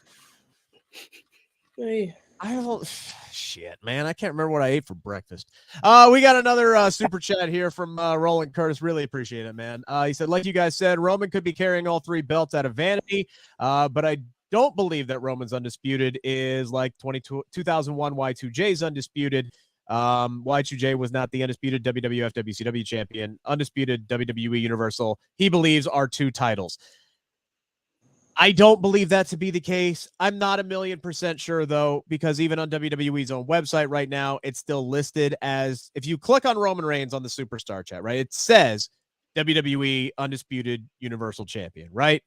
I don't. Shit, man, I can't remember what I ate for breakfast. We got another super chat here from Roland Curtis. Really appreciate it, man. He said, like you guys said, Roman could be carrying all three belts out of vanity, but I don't believe that Roman's Undisputed is like 2001 Y2J's Undisputed. Y2J was not the undisputed WWF WCW champion. Undisputed WWE Universal, he believes, are two titles. I don't believe that to be the case. I'm not 1,000,000% sure, though, because even on WWE's own website right now, it's still listed as, if you click on Roman Reigns on the Superstar chat, right, it says WWE Undisputed Universal Champion, right?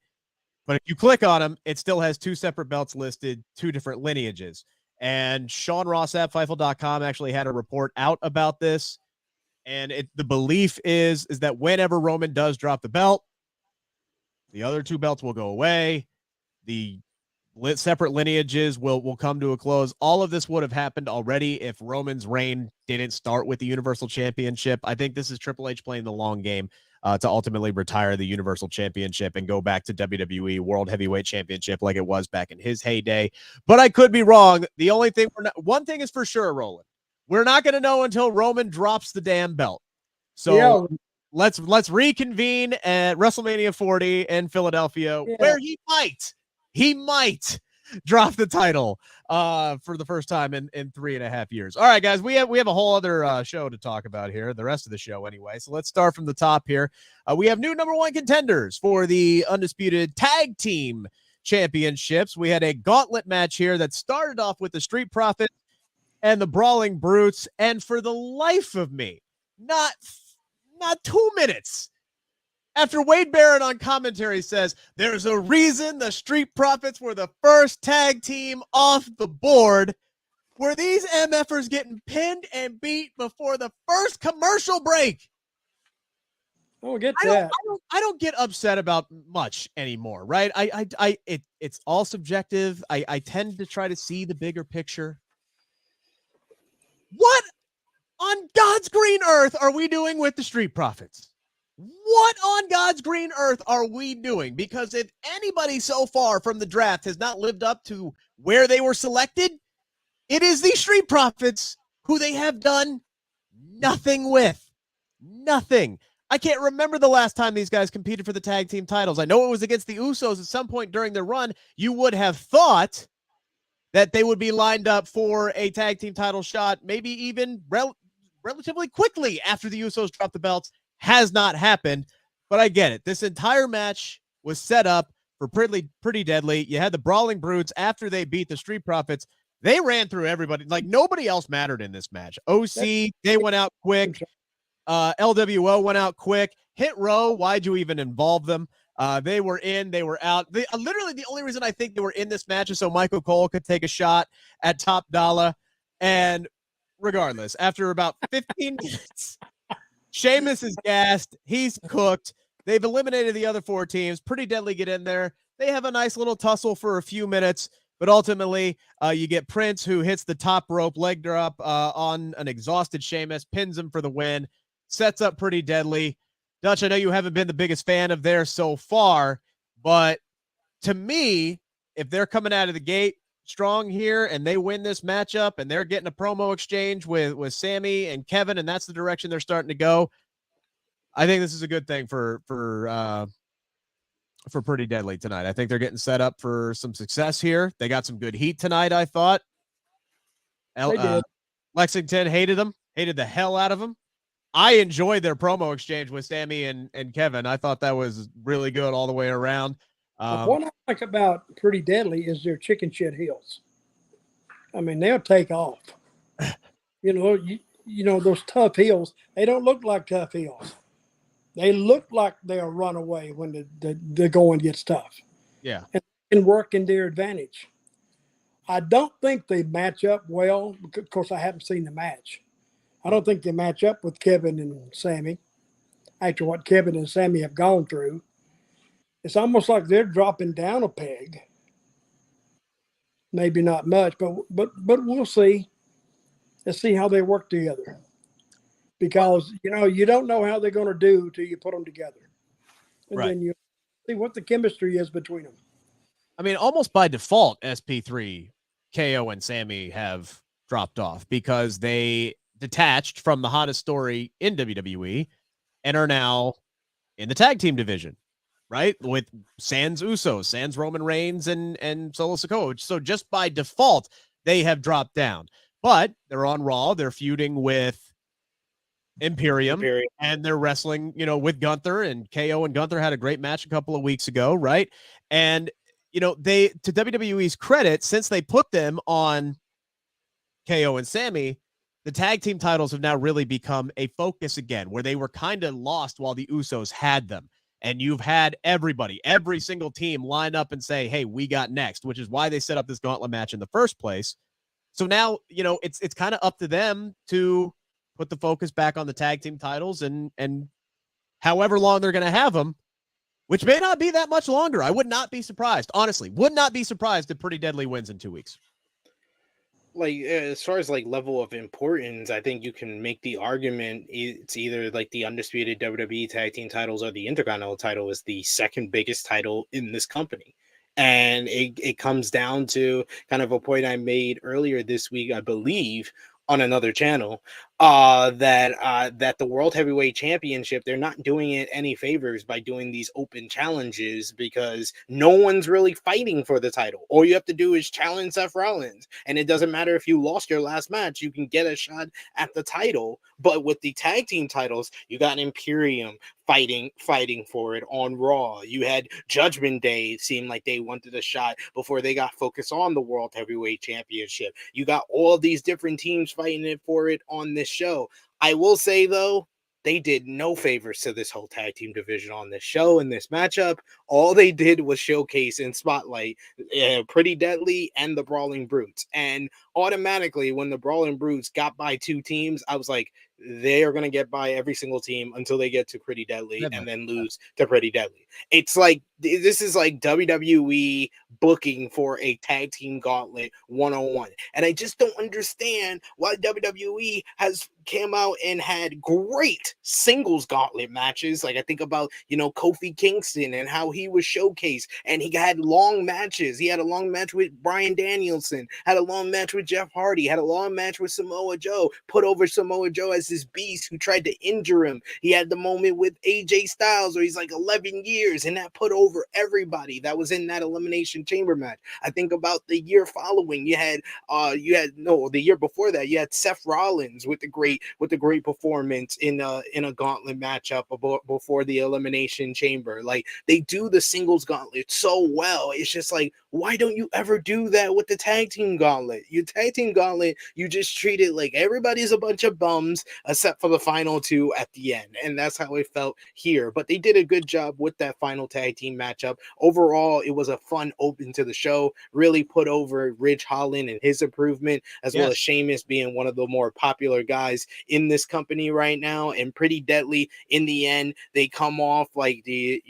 But if you click on him, it still has two separate belts listed, two different lineages. And Sean Ross at Fightful.com actually had a report out about this. And the belief is that whenever Roman does drop the belt, the other two belts will go away. The separate lineages will come to a close. All of this would have happened already if Roman's reign didn't start with the Universal Championship. I think this is Triple H playing the long game to ultimately retire the Universal Championship and go back to WWE World Heavyweight Championship like it was back in his heyday. But I could be wrong. The only thing one thing is for sure, Roland. We're not going to know until Roman drops the damn belt. So let's reconvene at WrestleMania 40 in Philadelphia, where he might drop the title for the first time in 3.5 years. All right, guys, we have a whole other show to talk about here, the rest of the show anyway. So let's start from the top here. We have new number one contenders for the Undisputed Tag Team Championships. We had a gauntlet match here that started off with the Street Profits and the Brawling Brutes, and for the life of me, not 2 minutes after Wade Barrett on commentary says there's a reason the Street Profits were the first tag team off the board, were these MFers getting pinned and beat before the first commercial break. Oh, get that. I don't get upset about much anymore, right? It's all subjective. I tend to try to see the bigger picture. What on God's green earth are we doing with the Street Profits? What on God's green earth are we doing? Because if anybody so far from the draft has not lived up to where they were selected, it is the Street Profits, who they have done nothing with. Nothing. I can't remember the last time these guys competed for the tag team titles. I know it was against the Usos at some point during their run. You would have thought that they would be lined up for a tag team title shot, maybe even relatively quickly after the Usos dropped the belts. Has not happened, but I get it. This entire match was set up for pretty deadly. You had the Brawling Brutes after they beat the Street Profits. They ran through everybody. Like, nobody else mattered in this match. OC, they went out quick. LWO went out quick. Hit Row, why'd you even involve them? They were in, they were out. Literally, the only reason I think they were in this match is so Michael Cole could take a shot at Top Dollar. And regardless, after about 15 minutes, Sheamus is gassed. He's cooked. They've eliminated the other four teams. Pretty Deadly get in there. They have a nice little tussle for a few minutes. But ultimately, you get Prince, who hits the top rope leg drop on an exhausted Sheamus, pins him for the win, sets up Pretty Deadly. Dutch, I know you haven't been the biggest fan of theirs so far, but to me, if they're coming out of the gate strong here and they win this matchup and they're getting a promo exchange with Sammy and Kevin, and that's the direction they're starting to go, I think this is a good thing for Pretty Deadly tonight. I think they're getting set up for some success here. They got some good heat tonight, I thought. They did. Lexington hated the hell out of them. I enjoyed their promo exchange with Sammy and Kevin. I thought that was really good all the way around. What I like about Pretty Deadly is their chicken shit heels. I mean, they'll take off. You know those tough heels. They don't look like tough heels. They look like they'll run away when the going gets tough. Yeah, and work in their advantage. I don't think they match up well. Of course, I haven't seen the match. I don't think they match up with Kevin and Sammy after what Kevin and Sammy have gone through. It's almost like they're dropping down a peg. Maybe not much, but we'll see. Let's see how they work together. Because, you don't know how they're going to do till you put them together. And right. then you see what the chemistry is between them. I mean, almost by default, SP3, KO, and Sammy have dropped off because they detached from the hottest story in WWE and are now in the tag team division, right? With sans Usos, sans Roman Reigns, and Solo Sikoa. So just by default, they have dropped down. But they're on Raw. They're feuding with Imperium. And they're wrestling, with Gunther, and KO and Gunther had a great match a couple of weeks ago, right? And, they, to WWE's credit, since they put them on KO and Sammy, the tag team titles have now really become a focus again, where they were kind of lost while the Usos had them. And you've had every single team line up and say, hey, we got next, which is why they set up this gauntlet match in the first place. So now, it's kind of up to them to put the focus back on the tag team titles and however long they're going to have them, which may not be that much longer. I would not be surprised. Honestly, would not be surprised if Pretty Deadly wins in 2 weeks. Like, as far as like level of importance, I think you can make the argument it's either like the undisputed WWE tag team titles or the Intercontinental title is the second biggest title in this company. And it comes down to kind of a point I made earlier this week, I believe, on another channel, that the World Heavyweight Championship, they're not doing it any favors by doing these open challenges because no one's really fighting for the title. All you have to do is challenge Seth Rollins, and it doesn't matter if you lost your last match, you can get a shot at the title. But with the tag team titles, you got Imperium fighting for it on Raw. You had Judgment Day seem like they wanted a shot before they got focused on the World Heavyweight Championship. You got all these different teams fighting for it on this show. I will say, though, they did no favors to this whole tag team division on this show and this matchup. All they did was showcase and spotlight Pretty Deadly and the Brawling Brutes. And automatically, when the Brawling Brutes got by two teams, I was like, they are going to get by every single team until they get to Pretty Deadly and then lose to Pretty Deadly. It's like, this is like WWE booking for a tag team gauntlet 101. And I just don't understand why WWE has came out and had great singles gauntlet matches. Like I think about, Kofi Kingston and how he was showcased and he had long matches. He had a long match with Bryan Danielson, had a long match with Jeff Hardy, had a long match with Samoa Joe, put over Samoa Joe as this beast who tried to injure him. He had the moment with AJ Styles where he's like 11 years and that put over everybody that was in that Elimination Chamber match. I think about the year following, the year before that, you had Seth Rollins with the great performance in a gauntlet matchup before the Elimination Chamber. Like, they do the singles gauntlet so well. It's just like, why don't you ever do that with the tag team gauntlet? Your tag team gauntlet, you just treat it like everybody's a bunch of bums except for the final two at the end. And that's how it felt here. But they did a good job with that final tag team matchup. Overall, it was a fun open to the show. Really put over Ridge Holland and his improvement, as well as Sheamus being one of the more popular guys in this company right now. And Pretty Deadly, in the end, they come off like the,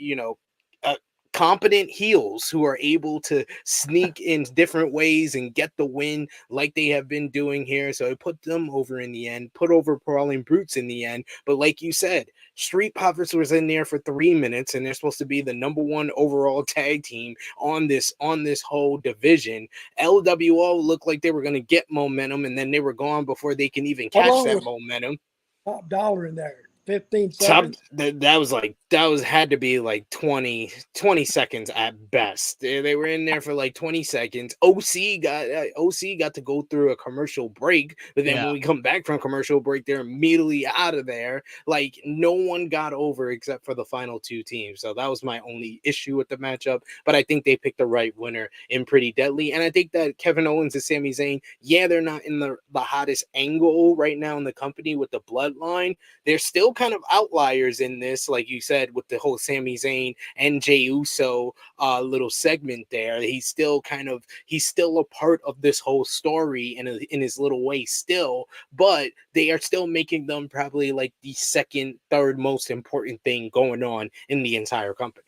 competent heels who are able to sneak in different ways and get the win like they have been doing here. So it put them over in the end, put over Brawling Brutes in the end. But like you said, Street Profits was in there for 3 minutes, and they're supposed to be the #1 overall tag team on this whole division. LWO looked like they were going to get momentum, and then they were gone before they can even catch that momentum. Top dollar in there. 15 seconds. seconds. That was had to be like 20 seconds at best. They were in there for like 20 seconds. OC got to go through a commercial break, but then when we come back from commercial break, they're immediately out of there. Like no one got over except for the final 2 teams. So that was my only issue with the matchup. But I think they picked the right winner in Pretty Deadly, and I think that Kevin Owens and Sami Zayn, they're not in the hottest angle right now in the company with the Bloodline. They're still kind of outliers in this, like you said, with the whole Sami Zayn and Jey Uso little segment there. He's still a part of this whole story in his little way still, but they are still making them probably like the second, third most important thing going on in the entire company.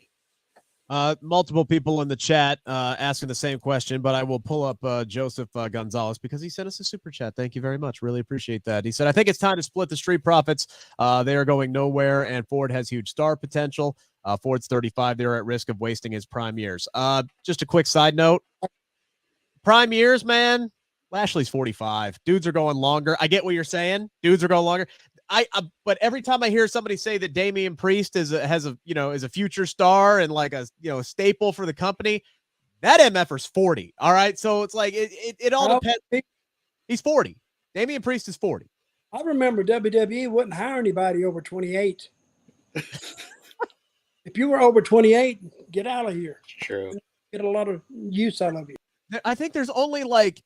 Multiple people in the chat asking the same question, but I will pull up Joseph Gonzalez because he sent us a super chat. Thank you very much. Really appreciate that. He said, I think it's time to split the Street Profits. They are going nowhere, and Ford has huge star potential. Ford's 35. They're at risk of wasting his prime years. Just a quick side note. Prime years, man. Lashley's 45. Dudes are going longer. I get what you're saying. Dudes are going longer. But every time I hear somebody say that Damian Priest is a future star and like a staple for the company, that MFer's 40. All right, so it's like it all depends. He's 40. Damian Priest is 40. I remember WWE wouldn't hire anybody over 28. If you were over 28, get out of here. True. Get a lot of use out of you. I think there's only like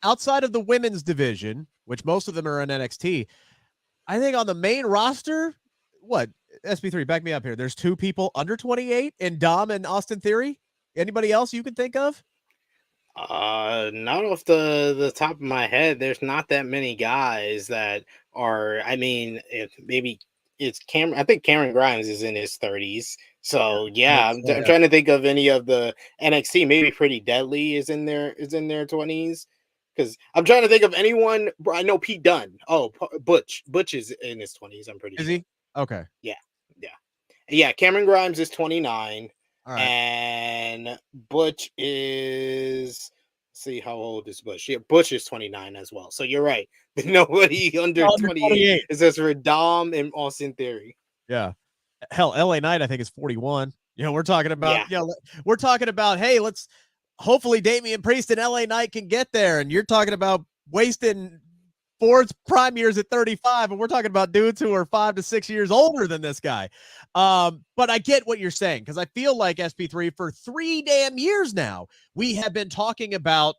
outside of the women's division, which most of them are in NXT. I think on the main roster, what, SP3, back me up here. There's 2 people under 28 in Dom and Austin Theory. Anybody else you can think of? Not off the top of my head. There's not that many guys that are, I mean, maybe it's Cameron. I think Cameron Grimes is in his 30s. So I'm trying to think of any of the NXT. Maybe Pretty Deadly is in their 20s. Because I'm trying to think of anyone. I know Pete Dunne. Oh, Butch is in his 20s. I'm pretty sure. Is he? Okay. Yeah. Cameron Grimes is 29. All right. And Butch is. See, how old is Butch? Yeah, Butch is 29 as well. So you're right. Nobody under 28 is just for Dom and Austin Theory. Yeah. Hell, LA Knight, I think, is 41. We're talking about, we're talking about, hey, hopefully Damian Priest and LA Knight can get there. And you're talking about wasting Ford's prime years at 35. And we're talking about dudes who are 5 to 6 years older than this guy. But I get what you're saying, because I feel like SP3 for 3 damn years now, we have been talking about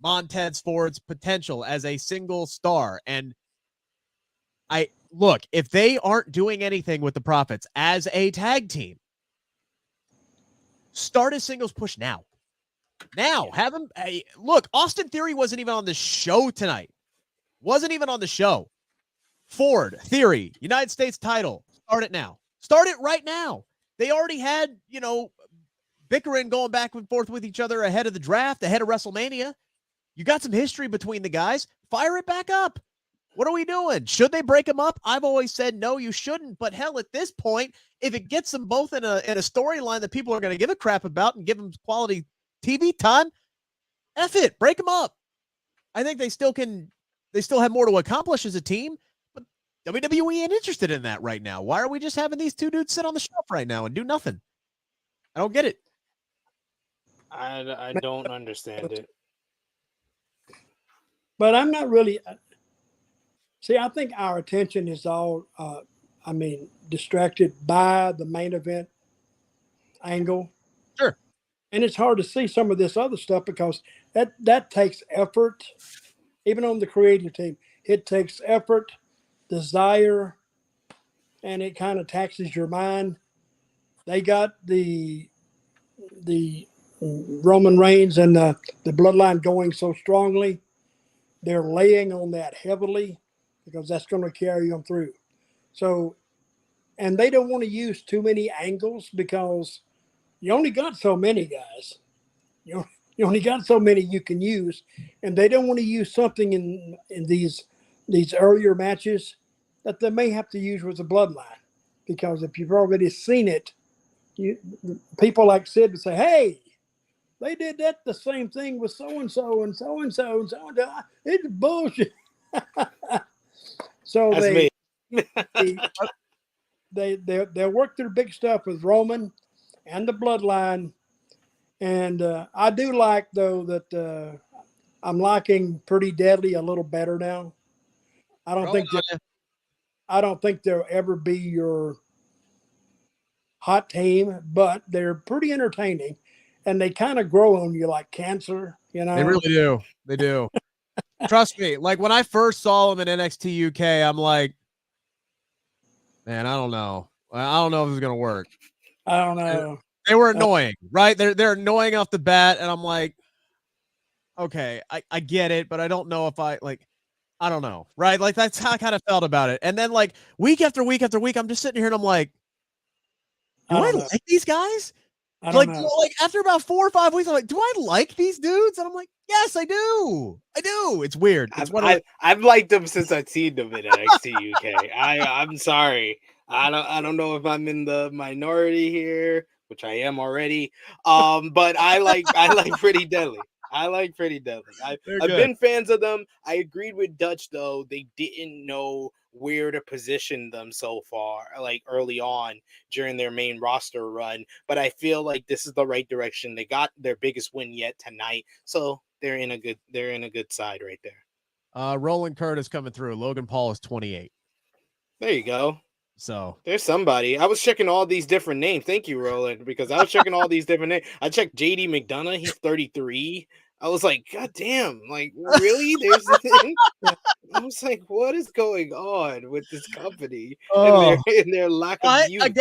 Montez Ford's potential as a single star. And look, if they aren't doing anything with the Profits as a tag team, start a singles push now. Have him. Look, Austin Theory wasn't even on the show tonight. Wasn't even on the show. Ford, Theory, United States title. Start it now. Start it right now. They already had, bickering going back and forth with each other ahead of the draft, ahead of WrestleMania. You got some history between the guys. Fire it back up. What are we doing? Should they break them up? I've always said no, you shouldn't. But hell, at this point, if it gets them both in a storyline that people are going to give a crap about and give them quality TV time, F it, break them up. I think they still have more to accomplish as a team, but WWE ain't interested in that right now. Why are we just having these 2 dudes sit on the shelf right now and do nothing? I don't get it. I don't understand it. But I'm not really. See, I think our attention is all, distracted by the main event angle. Sure. And it's hard to see some of this other stuff because that takes effort, even on the creative team. It takes effort, desire, and it kind of taxes your mind. They got the Roman Reigns and the Bloodline going so strongly. They're laying on that heavily because that's going to carry them through. So, and they don't want to use too many angles because you only got so many guys. You only got so many you can use, and they don't want to use something in these earlier matches that they may have to use with the Bloodline, because if you've already seen it, people like Sid would say, "Hey, they did that the same thing with so and so and so and so and so and so. It's bullshit." So That's they'll work their big stuff with Roman and the Bloodline. And I do like, though, that I'm liking Pretty Deadly a little better now. I don't think they'll ever be your hot team, but they're pretty entertaining, and they kind of grow on you like cancer. You know, They really do. They do. Trust me. Like when I first saw them in NXT UK, I'm like, man, I don't know. I don't know if this is gonna work. I don't know. They were annoying, right? They're annoying off the bat, and I'm like, okay, I get it, but I don't know if I don't know, right? Like that's how I kind of felt about it. And then like week after week after week, I'm just sitting here and I'm like, do I like these guys? I don't know. Like after about 4 or 5 weeks, I'm like, do I like these dudes? And I'm like, yes, I do. I do. It's weird. It's I've liked them since I've seen them in NXT UK. I'm sorry. I don't know if I'm in the minority here, which I am already. But I like Pretty Deadly. I like Pretty Deadly. I've been fans of them. I agreed with Dutch, though. They didn't know where to position them so far, like early on during their main roster run. But I feel like this is the right direction. They got their biggest win yet tonight, so they're in a good side right there. Roland Curtis coming through. Logan Paul is 28. There you go. So there's somebody. I was checking all these different names. Thank you, Roland, because I was checking all these different names. I checked JD McDonough. He's 33. I was like, God damn, like really? There's I was like, what is going on with this company and their lack of youth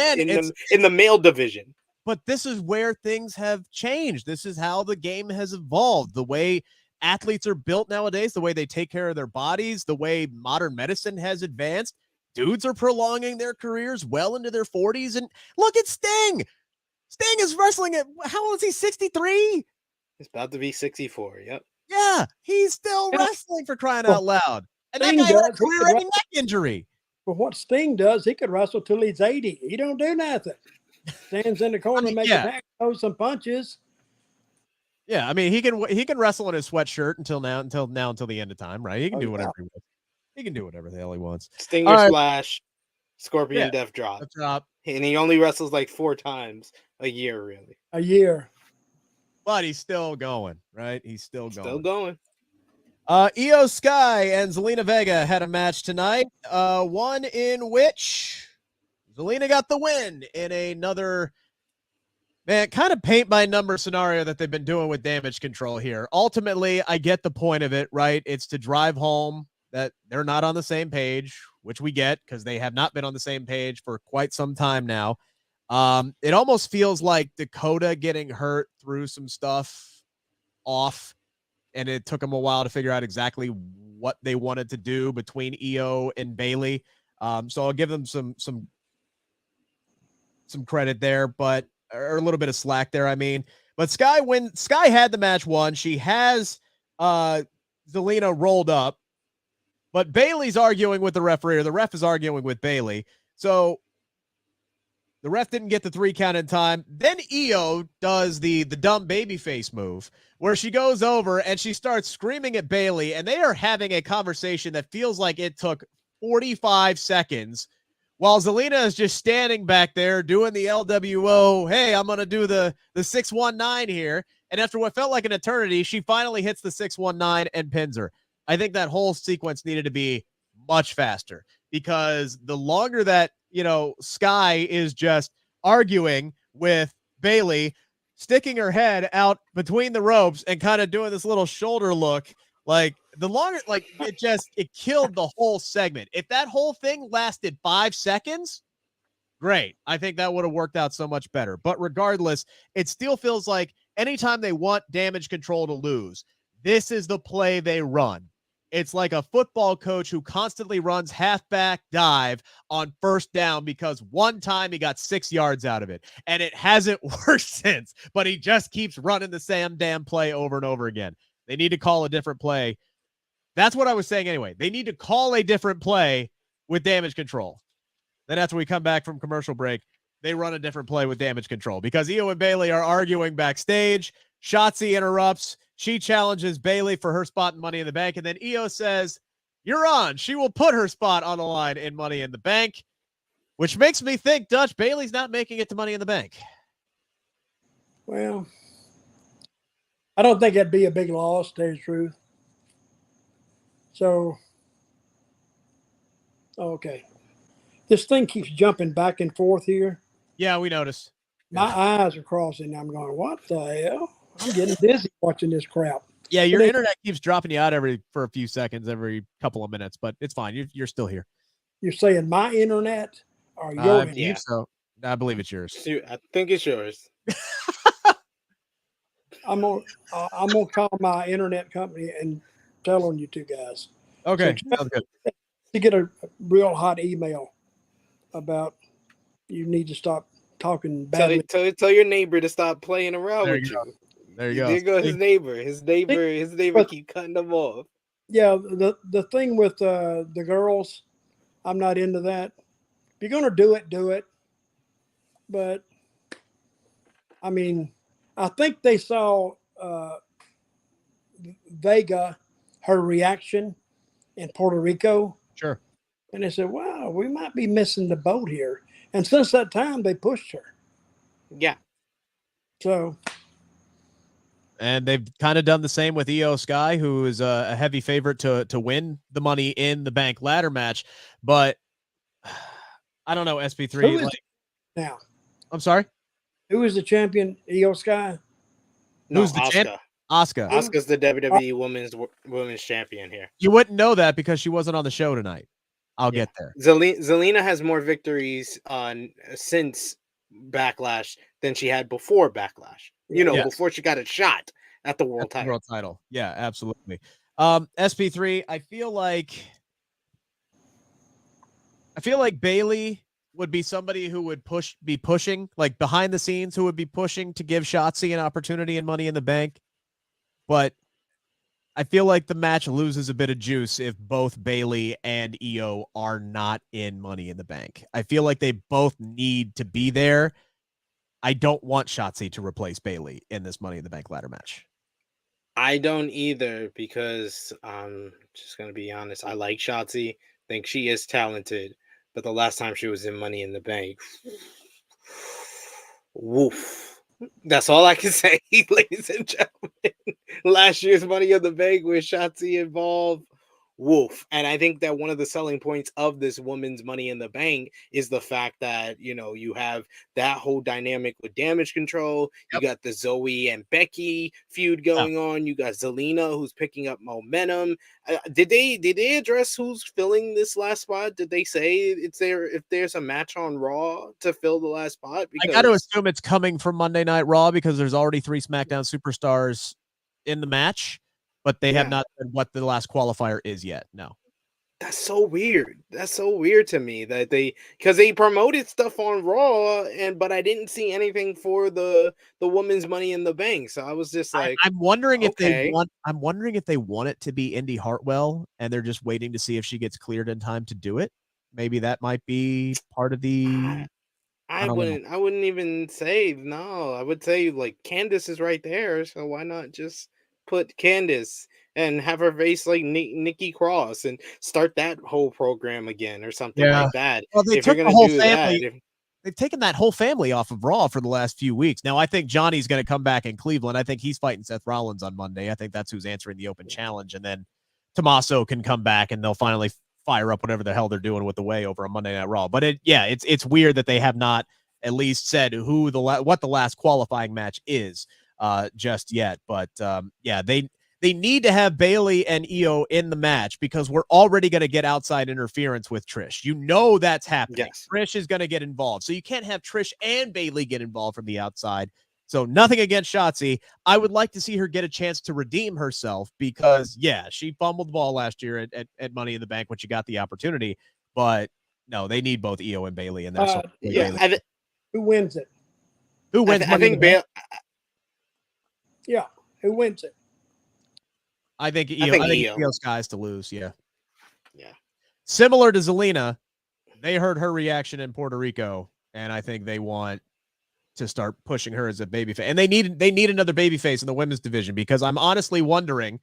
in the male division? But this is where things have changed. This is how the game has evolved. The way athletes are built nowadays, the way they take care of their bodies, the way modern medicine has advanced. Dudes are prolonging their careers well into their 40s. And look at Sting. Sting is wrestling at, how old is he, 63? He's about to be 64, yep. Yeah, he's still wrestling, for crying out loud. And that guy had a career-ending neck injury. But what Sting does, he could wrestle till he's 80. He don't do nothing. Stands in the corner, makes a back, throws some punches. Yeah, I mean, he can wrestle in his sweatshirt until the end of time, right? He can do whatever he wants. He can do whatever the hell he wants. Stinger splash, Scorpion Death Drop. And he only wrestles like 4 times a year, really. A year. But he's still going, right? He's still going. Still going. Io Sky and Zelina Vega had a match tonight, one in which Zelina got the win in another, man, kind of paint-by-number scenario that they've been doing with Damage Control here. Ultimately, I get the point of it, right? It's to drive home that they're not on the same page, which we get because they have not been on the same page for quite some time now. It almost feels like Dakota getting hurt threw some stuff off, and it took them a while to figure out exactly what they wanted to do between Io and Bayley. So I'll give them some credit there, but or a little bit of slack there, I mean. But Sky had the match won. She has Zelina rolled up, but Bayley's arguing with the referee, or the ref is arguing with Bayley. So the ref didn't get the 3 count in time. Then Io does the dumb babyface move where she goes over and she starts screaming at Bayley, and they are having a conversation that feels like it took 45 seconds while Zelina is just standing back there doing the LWO. Hey, I'm going to do the 619 here. And after what felt like an eternity, she finally hits the 619 and pins her. I think that whole sequence needed to be much faster, because the longer that, Sky is just arguing with Bayley, sticking her head out between the ropes and kind of doing this little shoulder look, like the longer, like it killed the whole segment. If that whole thing lasted 5 seconds, great. I think that would have worked out so much better. But regardless, it still feels like anytime they want Damage Control to lose, this is the play they run. It's like a football coach who constantly runs halfback dive on first down because one time he got 6 yards out of it, and it hasn't worked since, but he just keeps running the same damn play over and over again. They need to call a different play. That's what I was saying anyway. They need to call a different play with damage control. Then after we come back from commercial break, they run a different play with damage control because Io and Bayley are arguing backstage. Shotzi interrupts. She challenges Bayley for her spot in Money in the Bank. And then Io says, "You're on." She will put her spot on the line in Money in the Bank, which makes me think, Dutch, Bayley's not making it to Money in the Bank. Well, I don't think that'd be a big loss, to tell you the truth. So, okay. This thing keeps jumping back and forth here. Yeah, we noticed. My eyes are crossing. I'm going, what the hell? I'm getting dizzy watching this crap. Yeah, your internet keeps dropping you out for a few seconds, every couple of minutes, but it's fine. You're still here. You're saying my internet or your internet? Yeah, so I believe it's yours. I think it's yours. I'm gonna call my internet company and tell on you two guys. Okay, So sounds good. to get a real hot email about you need to stop talking badly. Tell your neighbor to stop playing around with you. There you go. There goes his neighbor. His neighbor keep cutting them off. Yeah, the thing with the girls, I'm not into that. If you're gonna do it. But I mean, I think they saw Vega, her reaction in Puerto Rico. Sure. And they said, wow, we might be missing the boat here. And since that time, they pushed her. Yeah. So. And they've kind of done the same with Io Sky, who is a heavy favorite to win the Money in the Bank ladder match. But I don't know, SP3. Now? I'm sorry? Who is the champion, Io Sky? No, Who's the champ? Asuka. Asuka's the WWE women's champion here. You wouldn't know that because she wasn't on the show tonight. I'll get there. Zelina has more victories since Backlash than she had before Backlash. Before she got a shot at the world title. Yeah, absolutely. SP3, I feel like Bayley would be somebody who would be pushing, like behind the scenes, who would be pushing to give Shotzi an opportunity in Money in the Bank. But I feel like the match loses a bit of juice if both Bayley and Io are not in Money in the Bank. I feel like they both need to be there. I don't want Shotzi to replace Bayley in this Money in the Bank ladder match. I don't either because I'm just going to be honest. I like Shotzi. Think she is talented. But the last time she was in Money in the Bank, woof. That's all I can say, ladies and gentlemen. Last year's Money in the Bank with Shotzi involved, woof. And I think that one of the selling points of this woman's Money in the Bank is the fact that, you have that whole dynamic with damage control. Yep. You got the Zoe and Becky feud going on. You got Zelina, who's picking up momentum. Did they address who's filling this last spot? Did they say if there's a match on Raw to fill the last spot? Because I got to assume it's coming from Monday Night Raw because there's already 3 SmackDown superstars in the match. But they have not said what the last qualifier is yet. No. That's so weird. That's so weird to me that because they promoted stuff on Raw but I didn't see anything for the women's Money in the Bank. So I was just like, I'm wondering if they want it to be Indy Hartwell and they're just waiting to see if she gets cleared in time to do it. Maybe that might be part of the. I wouldn't even say no. I would say like Candice is right there. So why not just put Candice and have her face like Nikki Cross and start that whole program again or something like that. Well, if you're going to do that, they've taken that whole family off of Raw for the last few weeks. Now, I think Johnny's going to come back in Cleveland. I think he's fighting Seth Rollins on Monday. I think that's who's answering the open challenge. And then Tommaso can come back and they'll finally fire up whatever the hell they're doing with the way over on Monday Night Raw. But it's weird that they have not at least said what the last qualifying match is just yet. But they need to have Bayley and Io in the match because we're already going to get outside interference with Trish. That's happening. Yes. Trish is going to get involved. So you can't have Trish and Bayley get involved from the outside. So nothing against Shotzi. I would like to see her get a chance to redeem herself because, yeah, she fumbled the ball last year at Money in the Bank when she got the opportunity. But no, they need both Io and Bailey in there. So Yeah, who wins it? who wins? I think Bailey. Yeah, who wins it? I think Io. think I think Io. Io Sky's to lose. Yeah. Yeah. Similar to Zelina, they heard her reaction in Puerto Rico, and I think they want to start pushing her as a babyface. And they need another babyface in the women's division because I'm honestly wondering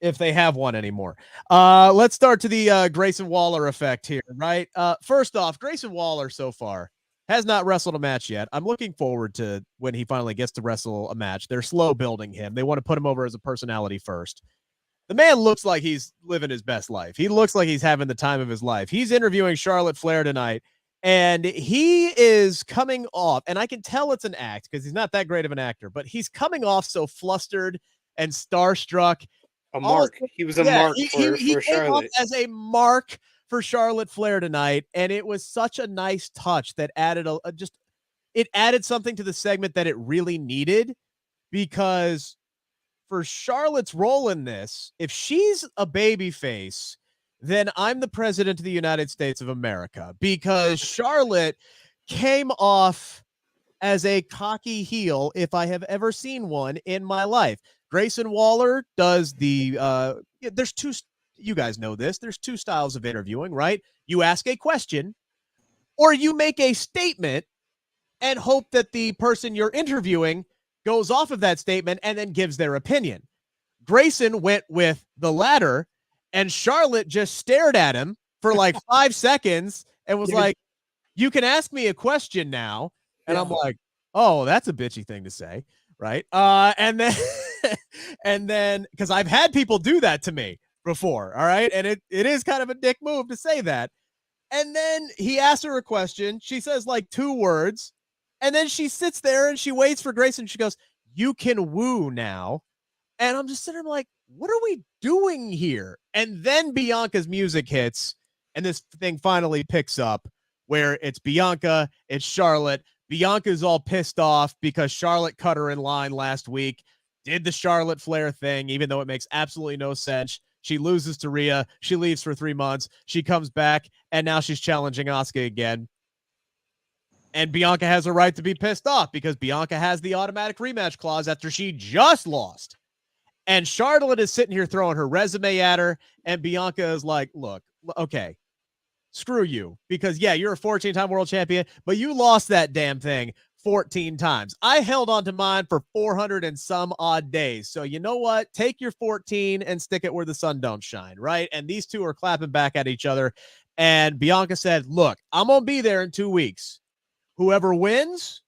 if they have one anymore. Let's start to the Grayson Waller effect here, right? First off, Grayson Waller so far has not wrestled a match yet. I'm looking forward to when he finally gets to wrestle a match. They're slow building him. They want to put him over as a personality first. The man looks like he's living his best life. He looks like he's having the time of his life. He's interviewing Charlotte Flair tonight, and he is coming off, and I can tell it's an act because he's not that great of an actor, but he's coming off so flustered and starstruck. A mark. He was a mark for came Charlotte. off as a mark for Charlotte Flair tonight, and it was such a nice touch that added it added something to the segment that it really needed because for Charlotte's role in this, if she's a babyface, then I'm the president of the United States of America because Charlotte came off as a cocky heel if I have ever seen one in my life. Grayson Waller does there's two, you guys know this, there's two styles of interviewing, right? You ask a question or you make a statement and hope that the person you're interviewing goes off of that statement and then gives their opinion. Grayson went with the latter, and Charlotte just stared at him for like 5 seconds and was like, you can ask me a question now. And I'm like, oh, that's a bitchy thing to say, right? And then because I've had people do that to me before, all right? And it is kind of a dick move to say that. And then he asks her a question. She says like 2 words. And then she sits there and she waits for Grayson. She goes, you can woo now. And I'm just sitting there like, what are we doing here? And then Bianca's music hits and this thing finally picks up where it's Bianca, it's Charlotte. Bianca's all pissed off because Charlotte cut her in line last week, did the Charlotte Flair thing, even though it makes absolutely no sense. She loses to Rhea. She leaves for 3 months. She comes back, and now she's challenging Asuka again. And Bianca has a right to be pissed off because Bianca has the automatic rematch clause after she just lost. And Charlotte is sitting here throwing her resume at her, and Bianca is like, look, okay, screw you. Because, yeah, you're a 14-time world champion, but you lost that damn thing 14 times. I held on to mine for 400 and some odd days. So you know what? Take your 14 and stick it where the sun don't shine, right? And these two are clapping back at each other. And Bianca said, look, I'm going to be there in 2 weeks. Whoever wins,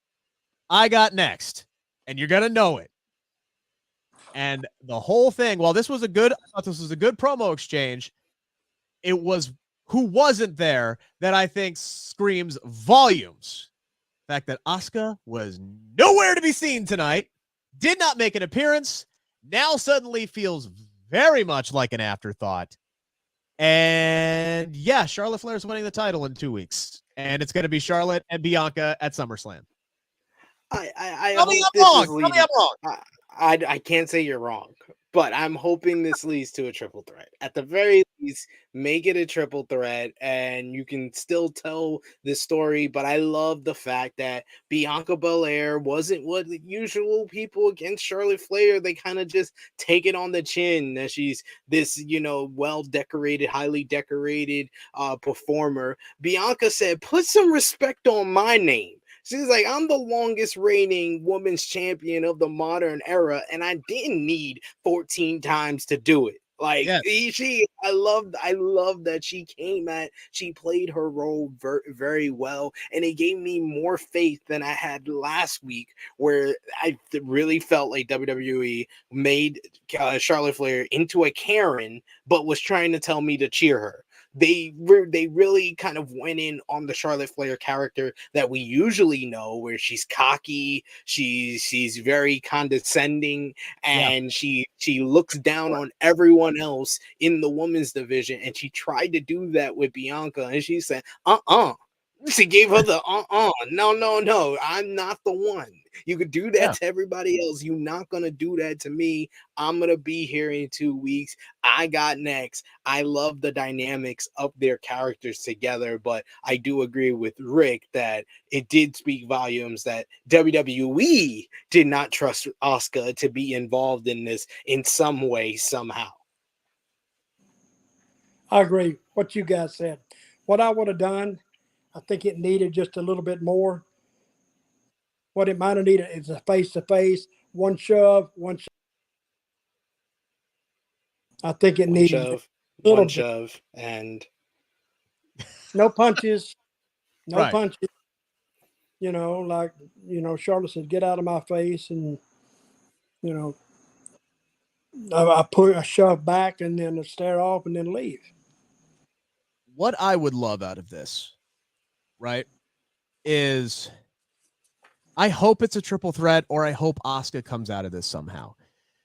I got next. And you're going to know it. And the whole thing, while this was I thought this was a good promo exchange, it was who wasn't there that I think screams volumes. The fact that Asuka was nowhere to be seen tonight, did not make an appearance, now suddenly feels very much like an afterthought. And yeah, Charlotte Flair's winning the title in 2 weeks. And it's going to be Charlotte and Bianca at SummerSlam. Tell me I'm wrong. I can't say you're wrong, but I'm hoping this leads to a triple threat. At the very least, make it a triple threat, and you can still tell this story. But I love the fact that Bianca Belair wasn't what the usual people against Charlotte Flair. They kind of just take it on the chin that she's this, well-decorated, highly decorated performer. Bianca said, put some respect on my name. She's like, I'm the longest reigning women's champion of the modern era, and I didn't need 14 times to do it. Like, yes. I love that she played her role very, very well, and it gave me more faith than I had last week, where I really felt like WWE made Charlotte Flair into a Karen, but was trying to tell me to cheer her. They really kind of went in on the Charlotte Flair character that we usually know, where she's cocky, she's very condescending, and she looks down on everyone else in the women's division. And she tried to do that with Bianca, and she said, She gave her the no, I'm not the one. You could do that Yeah. to everybody else. You're not going to do that to me. I'm going to be here in 2 weeks. I got next. I love the dynamics of their characters together, but I do agree with Rick that it did speak volumes that WWE did not trust Asuka to be involved in this in some way, somehow. I agree what you guys said. What I would have done, I think it needed just a little bit more. What it might have needed is a face-to-face, one shove, one shove. I think it needed a little One bit. shove, and No punches, no Right. punches. Like, Charlotte said, get out of my face. And, I put a shove back and then a stare off and then leave. What I would love out of this, right, is I hope it's a triple threat, or I hope Asuka comes out of this somehow,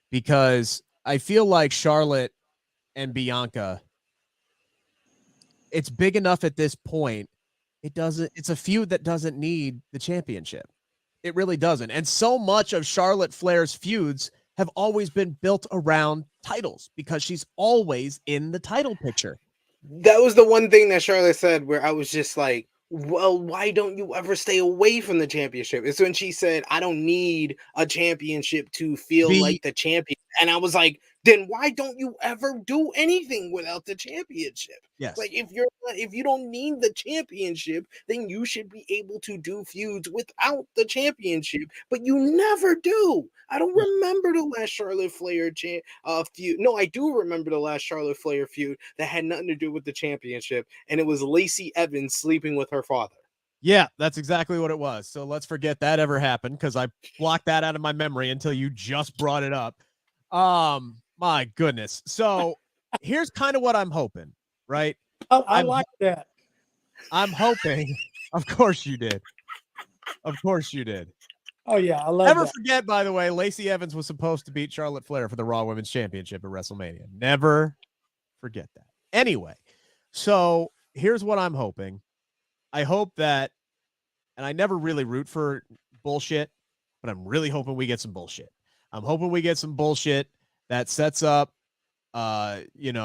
because I feel like Charlotte and Bianca, it's big enough at this point. It's a feud that doesn't need the championship. It really doesn't. And so much of Charlotte Flair's feuds have always been built around titles because she's always in the title picture. that was the one thing that Charlotte said where I was just like, well, why don't you ever stay away from the championship? It's when she said, I don't need a championship to feel like the champion. And I was like, then why don't you ever do anything without the championship? Yes. Like if you don't need the championship, then you should be able to do feuds without the championship, but you never do. I don't remember the last Charlotte Flair feud. No, I do remember the last Charlotte Flair feud that had nothing to do with the championship, and it was Lacey Evans sleeping with her father. Yeah, that's exactly what it was. So let's forget that ever happened, because I blocked that out of my memory until you just brought it up. My goodness. So here's kind of what I'm hoping, right? I like that. I'm hoping. Of course you did. Of course you did. Oh, yeah, I love Never that. forget, by the way, Lacey Evans was supposed to beat Charlotte Flair for the Raw Women's Championship at WrestleMania. Never forget that. Anyway, so here's what I'm hoping. I hope that, and I never really root for bullshit, but I'm really hoping we get some bullshit. I'm hoping we get some bullshit that sets up, DQ,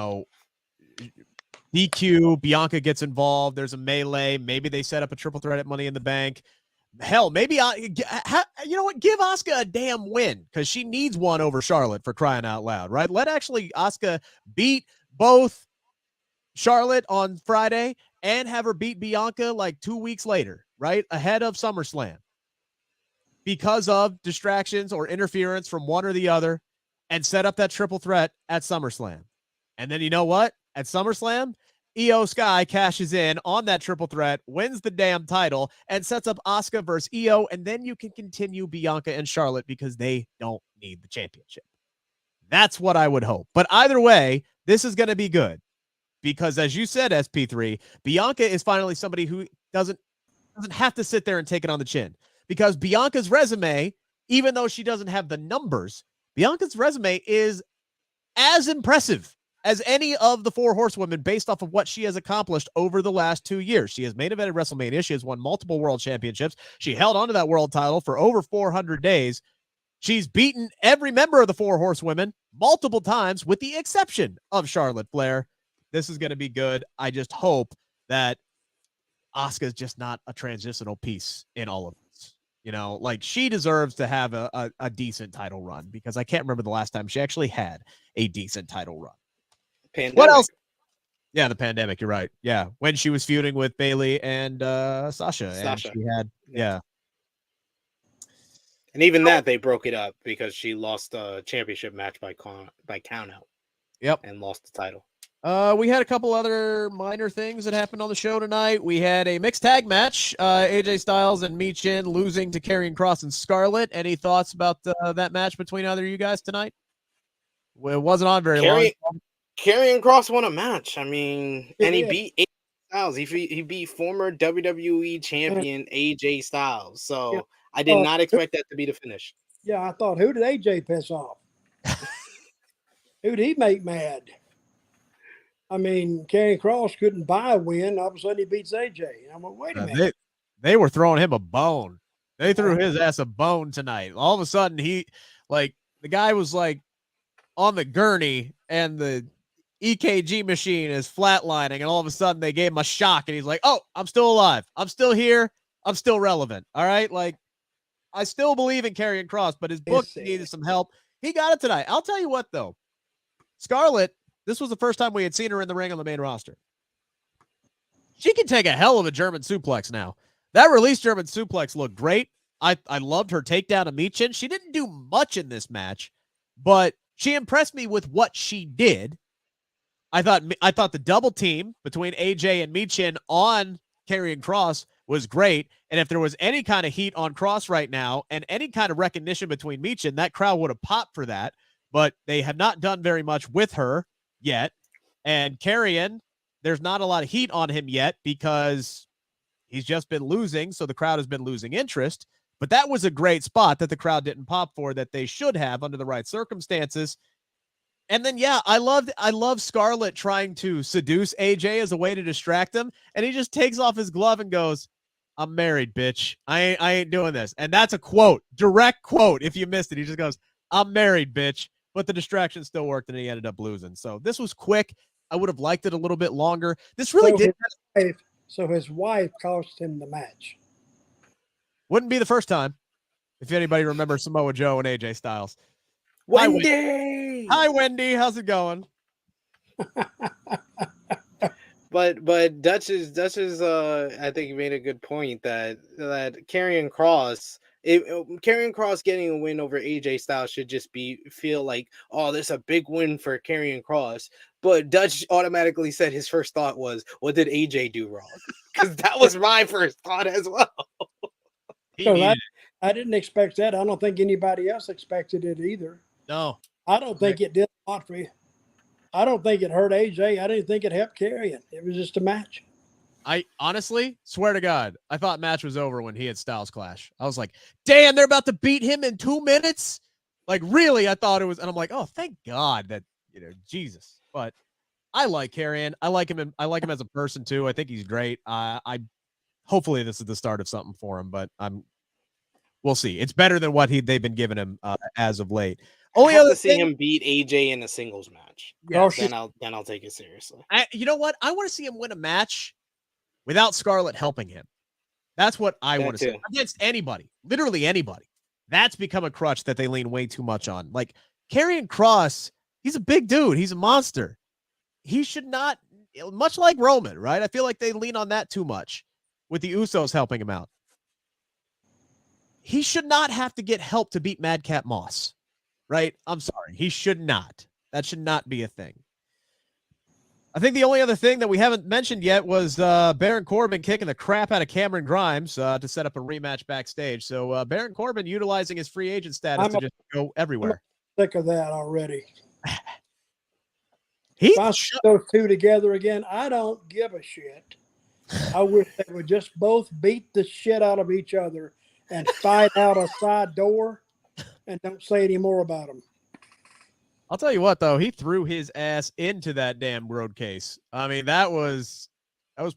Bianca gets involved. There's a melee. Maybe they set up a triple threat at Money in the Bank. Hell, maybe you know what? Give Asuka a damn win, because she needs one over Charlotte, for crying out loud, right? Let actually Asuka beat both Charlotte on Friday and have her beat Bianca like 2 weeks later, right? Ahead of SummerSlam, because of distractions or interference from one or the other, and set up that triple threat at SummerSlam. And then you know what? At SummerSlam, Io Sky cashes in on that triple threat, wins the damn title, and sets up Asuka versus Io, and then you can continue Bianca and Charlotte because they don't need the championship. That's what I would hope. But either way, this is going to be good, because as you said, SP3, Bianca is finally somebody who doesn't have to sit there and take it on the chin, because Bianca's resume, even though she doesn't have the numbers, Bianca's resume is as impressive as any of the four horsewomen based off of what she has accomplished over the last 2 years. She has main evented WrestleMania. She has won multiple world championships. She held onto that world title for over 400 days. She's beaten every member of the four horsewomen multiple times, with the exception of Charlotte Flair. This is going to be good. I just hope that Asuka is just not a transitional piece in all of this. Like, she deserves to have a decent title run, because I can't remember the last time she actually had a decent title run. Pandemic. What else? Yeah, the pandemic. You're right. Yeah, when she was feuding with Bayley and Sasha. And she had, yeah. And even that, they broke it up because she lost a championship match by count out. Yep. And lost the title. We had a couple other minor things that happened on the show tonight. We had a mixed tag match, AJ Styles and Michin losing to Karrion Kross and Scarlett. Any thoughts about that match between either of you guys tonight? Well, it wasn't on very long. Karrion Kross won a match. I mean, and he beat AJ Styles. He beat former WWE champion AJ Styles. So I did not expect that to be the finish. Yeah, I thought, who did AJ piss off? Who did he make mad? I mean, Karrion Kross couldn't buy a win. All of a sudden, he beats AJ. And I'm like, wait a minute. They were throwing him a bone. They threw his ass a bone tonight. All of a sudden, the guy was like on the gurney and the EKG machine is flatlining, and all of a sudden they gave him a shock, and he's like, "Oh, I'm still alive. I'm still here. I'm still relevant." All right, like I still believe in Karrion Kross, but his book needed some help. He got it tonight. I'll tell you what, though, Scarlett. This was the first time we had seen her in the ring on the main roster. She can take a hell of a German suplex now. That release German suplex looked great. I loved her takedown of Michin. She didn't do much in this match, but she impressed me with what she did. I thought the double team between AJ and Michin on Karrion Kross was great. And if there was any kind of heat on Kross right now and any kind of recognition between Michin, that crowd would have popped for that. But they have not done very much with her yet. And Karrion, there's not a lot of heat on him yet because he's just been losing. So the crowd has been losing interest. But that was a great spot that the crowd didn't pop for that they should have under the right circumstances. And then, yeah, I love Scarlett trying to seduce AJ as a way to distract him. And he just takes off his glove and goes, "I'm married, bitch. I ain't doing this." And that's a quote, direct quote. If you missed it, he just goes, "I'm married, bitch." But the distraction still worked and he ended up losing. So this was quick. I would have liked it a little bit longer. This really did. So his wife cost him the match. Wouldn't be the first time. If anybody remembers Samoa Joe and AJ Styles. Wendy! Hi, Wendy. How's it going? But Dutch is I think you made a good point that Karrion Kross getting a win over AJ Styles should just feel like, oh, this is a big win for Karrion Kross. But Dutch automatically said his first thought was, what did AJ do wrong? Because that was my first thought as well. I didn't expect that. I don't think anybody else expected it either. No. I don't think it did a lot for you. I don't think it hurt AJ. I didn't think it helped Karrion. It was just a match. I honestly swear to God, I thought match was over when he had Styles Clash. I was like, damn, they're about to beat him in 2 minutes. Like, really, I thought it was, and I'm like, oh, thank God that, Jesus. But I like Karrion. I like him as a person too. I think he's great. I hopefully this is the start of something for him, but we'll see. It's better than what they've been giving him as of late. Only other see him beat AJ in a singles match. Yeah, then I'll take it seriously. You know what? I want to see him win a match without Scarlett helping him. That's what I want to see against anybody, literally anybody. That's become a crutch that they lean way too much on. Like Karrion Kross, he's a big dude. He's a monster. He should not, much like Roman, right? I feel like they lean on that too much with the Usos helping him out. He should not have to get help to beat Madcap Moss. Right? I'm sorry. He should not. That should not be a thing. I think the only other thing that we haven't mentioned yet was Baron Corbin kicking the crap out of Cameron Grimes to set up a rematch backstage. So Baron Corbin utilizing his free agent status to just go everywhere. I'm sick of that already. If I put those two together again, I don't give a shit. I wish they would just both beat the shit out of each other and fight out a side door. And don't say any more about him. I'll tell you what, though, he threw his ass into that damn road case. I mean, that was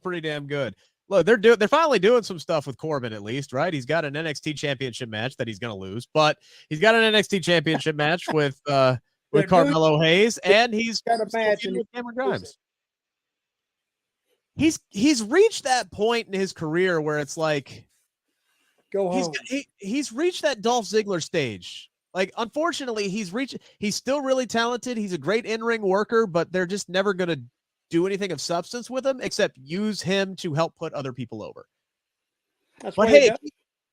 pretty damn good. Look, they're finally doing some stuff with Corbin, at least, right? He's got an NXT championship match that he's going to lose, but he's got an NXT championship match with Carmelo Hayes, and he's got a match with Cameron Grimes. He's reached that point in his career where it's like, go home. He's reached that Dolph Ziggler stage. Like, unfortunately, he's still really talented. He's a great in-ring worker, but they're just never going to do anything of substance with him except use him to help put other people over. But hey,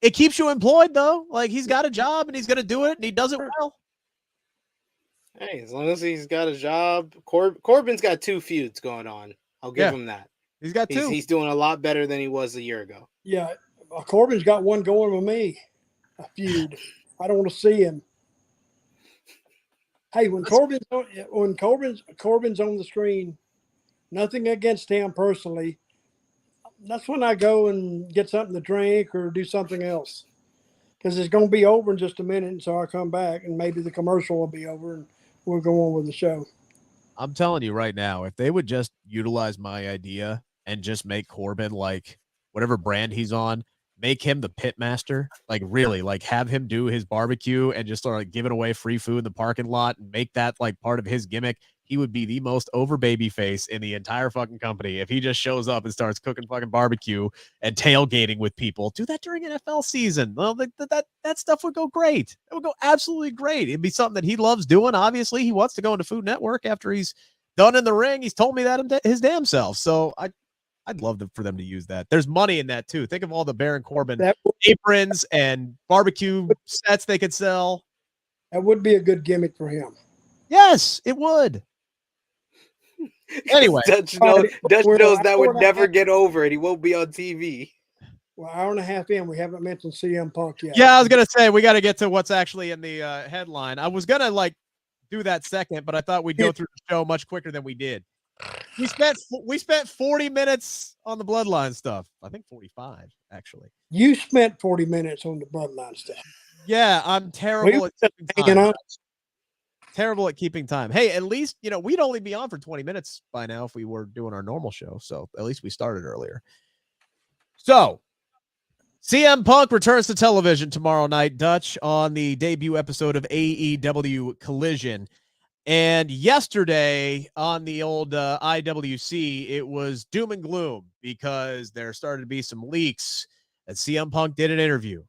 it keeps you employed, though. Like, he's got a job and he's going to do it, and he does it well. Hey, as long as he's got a job, Corbin's got 2 feuds going on. I'll give him that. He's got 2. He's doing a lot better than he was a year ago. Yeah. Corbin's got one going with me, a feud. I don't want to see him. Hey, when Corbin's on the screen, nothing against him personally. That's when I go and get something to drink or do something else, because it's going to be over in just a minute. And so I come back, and maybe the commercial will be over, and we'll go on with the show. I'm telling you right now, if they would just utilize my idea and just make Corbin like whatever brand he's on, make him the pit master, like really, like have him do his barbecue and just start like giving away free food in the parking lot and make that like part of his gimmick, he would be the most over baby face in the entire fucking company if he just shows up and starts cooking fucking barbecue and tailgating with people. Do that during NFL season. Well, that stuff would go great. It would go absolutely great. It'd be something that he loves doing. Obviously, he wants to go into Food Network after he's done in the ring. He's told me that his damn self. So I'd love for them to use that. There's money in that too. Think of all the Baron Corbin aprons and barbecue sets they could sell. That would be a good gimmick for him. Yes, it would. Anyway, Dutch knows that would never get over, and he won't be on TV. Well, hour and a half in, we haven't mentioned CM Punk yet. Yeah, I was gonna say we got to get to what's actually in the headline. I was gonna like do that second, but I thought we'd go through the show much quicker than we did. We spent 40 minutes on the Bloodline stuff. I think 45 actually. You spent 40 minutes on the Bloodline stuff. Yeah, I'm terrible at keeping time. Terrible at keeping time. Hey, at least, we'd only be on for 20 minutes by now if we were doing our normal show. So at least we started earlier. So CM Punk returns to television tomorrow night, Dutch, on the debut episode of AEW Collision. And yesterday on the old IWC, it was doom and gloom because there started to be some leaks that CM Punk did an interview.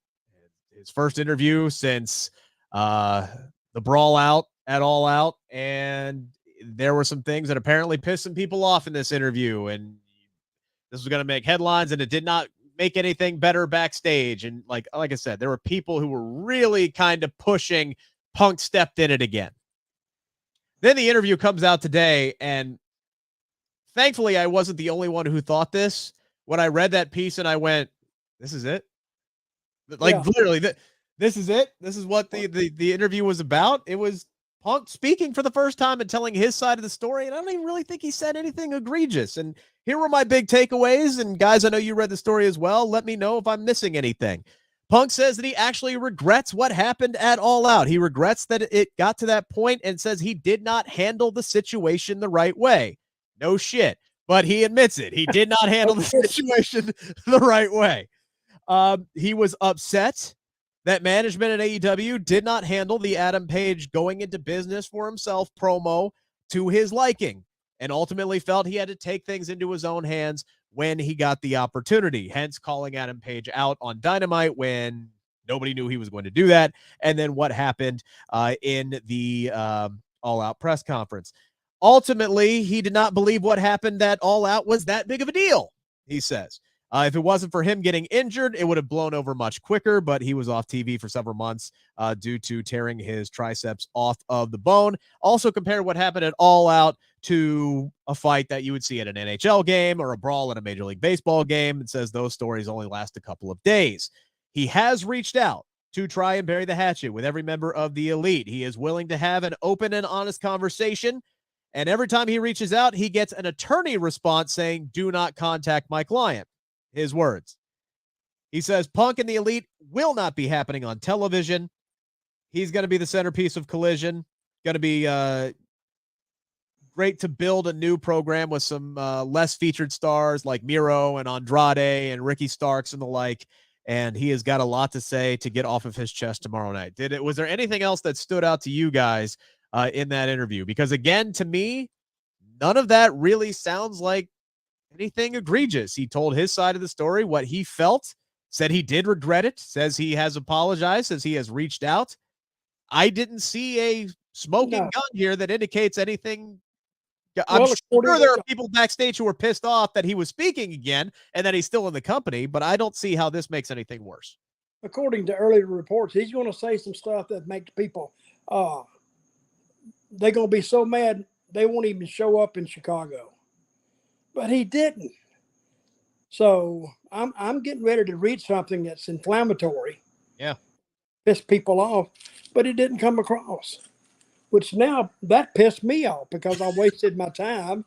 His first interview since the brawl out at All Out, and there were some things that apparently pissed some people off in this interview, and this was going to make headlines, and it did not make anything better backstage. And like I said, there were people who were really kind of pushing Punk stepped in it again. Then the interview comes out today, and thankfully I wasn't the only one who thought this. When I read that piece and I went, this is it? Literally, this is it? This is what the interview was about? It was Punk speaking for the first time and telling his side of the story, and I don't even really think he said anything egregious. And here were my big takeaways, and guys, I know you read the story as well. Let me know if I'm missing anything. Punk says that he actually regrets what happened at All Out. He regrets that it got to that point and says he did not handle the situation the right way. No shit, but he admits it. He did not handle the situation the right way. He was upset that management at AEW did not handle the Adam Page going into business for himself promo to his liking, and ultimately felt he had to take things into his own hands when he got the opportunity, hence calling Adam Page out on Dynamite when nobody knew he was going to do that, and then what happened in the All Out press conference. Ultimately, he did not believe what happened at All Out was that big of a deal, he says. If it wasn't for him getting injured, it would have blown over much quicker, but he was off TV for several months due to tearing his triceps off of the bone. Also compared what happened at All Out to a fight that you would see at an NHL game or a brawl in a Major League Baseball game. It says those stories only last a couple of days. He has reached out to try and bury the hatchet with every member of the Elite. He is willing to have an open and honest conversation, and every time he reaches out, he gets an attorney response saying, "Do not contact my client." His words. He says Punk and the Elite will not be happening on television. He's going to be the centerpiece of Collision. Going to be great to build a new program with some less featured stars like Miro and Andrade and Ricky Starks and the like. And he has got a lot to say to get off of his chest tomorrow night. Was there anything else that stood out to you guys in that interview? Because again, to me, none of that really sounds like anything egregious. He told his side of the story, what he felt, said he did regret it, says he has apologized, says he has reached out. I didn't see a smoking gun here that indicates anything. I'm sure there are people backstage who were pissed off that he was speaking again and that he's still in the company, but I don't see how this makes anything worse. According to earlier reports, he's going to say some stuff that makes people, they're going to be so mad they won't even show up in Chicago. But he didn't. So I'm getting ready to read something that's inflammatory. Yeah. Piss people off, but it didn't come across. Which now that pissed me off because I wasted my time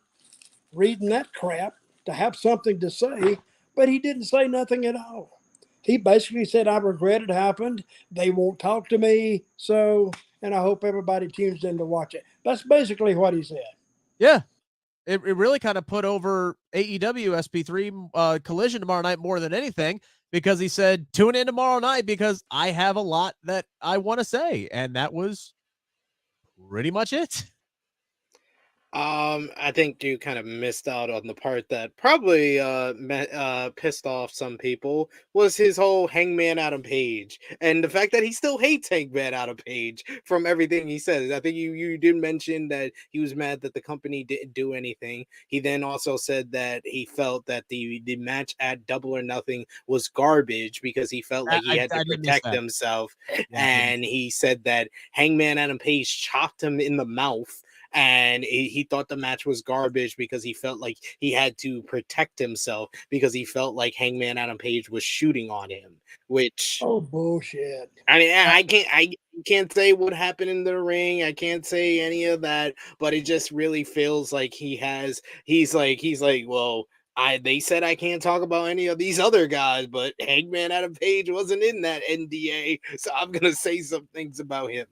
reading that crap to have something to say, but he didn't say nothing at all. He basically said, I regret it happened. They won't talk to me. So, and I hope everybody tunes in to watch it. That's basically what he said. Yeah. It really kind of put over AEW SP3 Collision tomorrow night more than anything, because he said, tune in tomorrow night because I have a lot that I want to say. And that was pretty much it. I think you kind of missed out on the part that probably pissed off some people was his whole Hangman Adam Page and the fact that he still hates Hangman Adam Page from everything he says. I think you did mention that he was mad that the company didn't do anything. He then also said that he felt that the match at Double or Nothing was garbage because he felt like he had to protect himself, and he said that Hangman Adam Page chopped him in the mouth. And he thought the match was garbage because he felt like he had to protect himself because he felt like Hangman Adam Page was shooting on him, which bullshit. I mean, I can't say what happened in the ring. I can't say any of that, but it just really feels like he's like, well, they said I can't talk about any of these other guys, but Hangman Adam Page wasn't in that NDA, so I'm gonna say some things about him.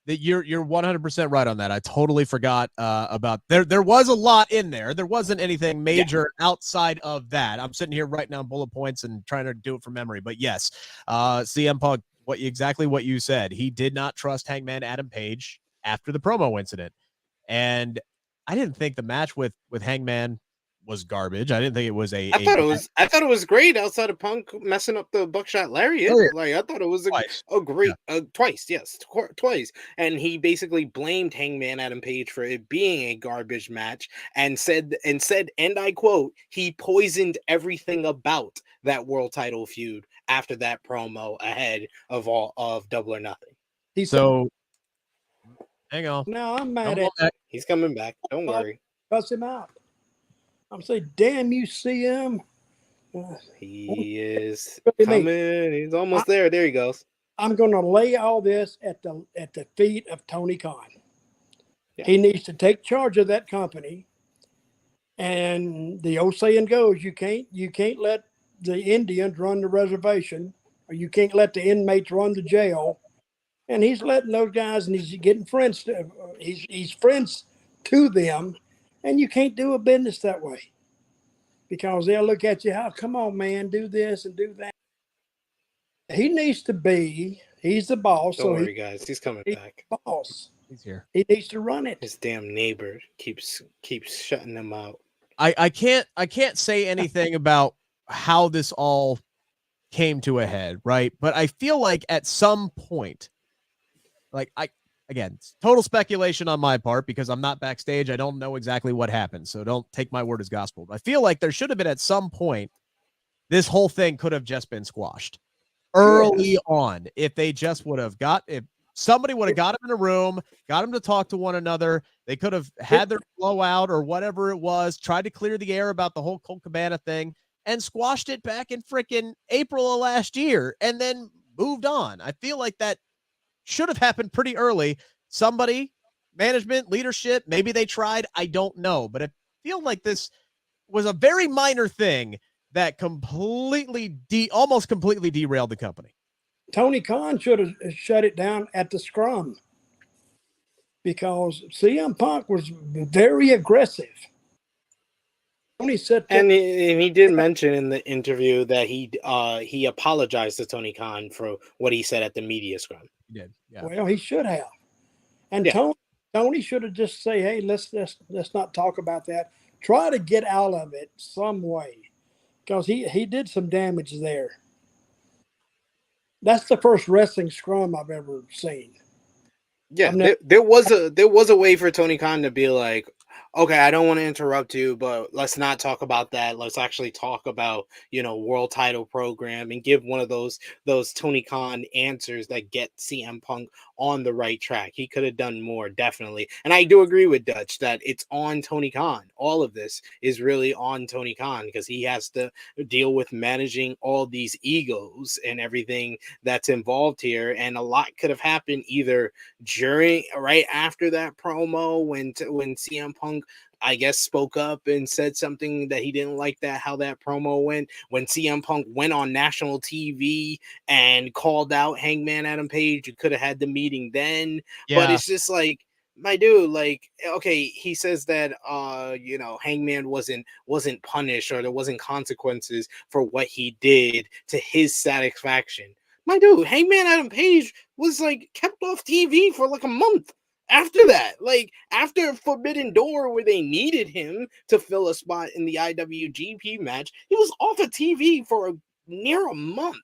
That you're 100% right on that. I totally forgot about there was a lot in there. There wasn't anything major outside of that. I'm sitting here writing down bullet points and trying to do it from memory. But yes, CM Punk, exactly what you said. He did not trust Hangman Adam Page after the promo incident. And I didn't think the match with Hangman was garbage. I didn't think it was I thought it was great outside of Punk messing up the buckshot lariat. Like I thought it was a great twice. And he basically blamed Hangman Adam Page for it being a garbage match and said, and I quote, he poisoned everything about that world title feud after that promo ahead of Double or Nothing. Hang on. No, I'm mad at him. He's coming back. Don't worry. Cuss him out. I'm saying, damn you, CM. He is coming. He's almost there. There he goes. I'm going to lay all this at the feet of Tony Khan. Yeah. He needs to take charge of that company. And the old saying goes, you can't let the Indians run the reservation, or you can't let the inmates run the jail. And he's letting those guys, and he's getting friends. He's friends to them. And you can't do a business that way because they'll look at you, come on, man, do this and do that. He needs to be, he's the boss. Don't worry, guys. He's coming back. Boss. He's here. He needs to run it. His damn neighbor keeps shutting him out. I can't say anything about how this all came to a head, right? But I feel like at some point, again, it's total speculation on my part because I'm not backstage. I don't know exactly what happened, so don't take my word as gospel. But I feel like there should have been at some point, this whole thing could have just been squashed early on. If they just would have if somebody would have got him in a room, got him to talk to one another, they could have had their blowout or whatever it was, tried to clear the air about the whole Colt Cabana thing, and squashed it back in freaking April of last year, and then moved on. I feel like that should have happened pretty early. Somebody, management, leadership, maybe they tried. I don't know. But I feel like this was a very minor thing that almost completely derailed the company. Tony Khan should have shut it down at the scrum because CM Punk was very aggressive. Tony said and he did mention in the interview that he apologized to Tony Khan for what he said at the media scrum. He did. Yeah. Well, he should have. And Tony should have just say, hey, let's not talk about that. Try to get out of it some way. Because he did some damage there. That's the first wrestling scrum I've ever seen. Yeah, there was a way for Tony Khan to be like, okay, I don't want to interrupt you, but let's not talk about that. Let's actually talk about, world title program and give one of those Tony Khan answers that get CM Punk on the right track. He could have done more, definitely. And I do agree with Dutch that it's on Tony Khan. All of this is really on Tony Khan because he has to deal with managing all these egos and everything that's involved here. And a lot could have happened either right after that promo when CM Punk, I guess, spoke up and said something that he didn't like how that promo went. When CM Punk went on national TV and called out Hangman Adam Page, you could have had the meeting then. Yeah. But it's just like my dude, like, okay, he says that Hangman wasn't punished, or there wasn't consequences for what he did to his satisfaction. My dude, Hangman Adam Page was like kept off TV for like a month after that. Like, after Forbidden Door, where they needed him to fill a spot in the IWGP match, he was off of TV for near a month.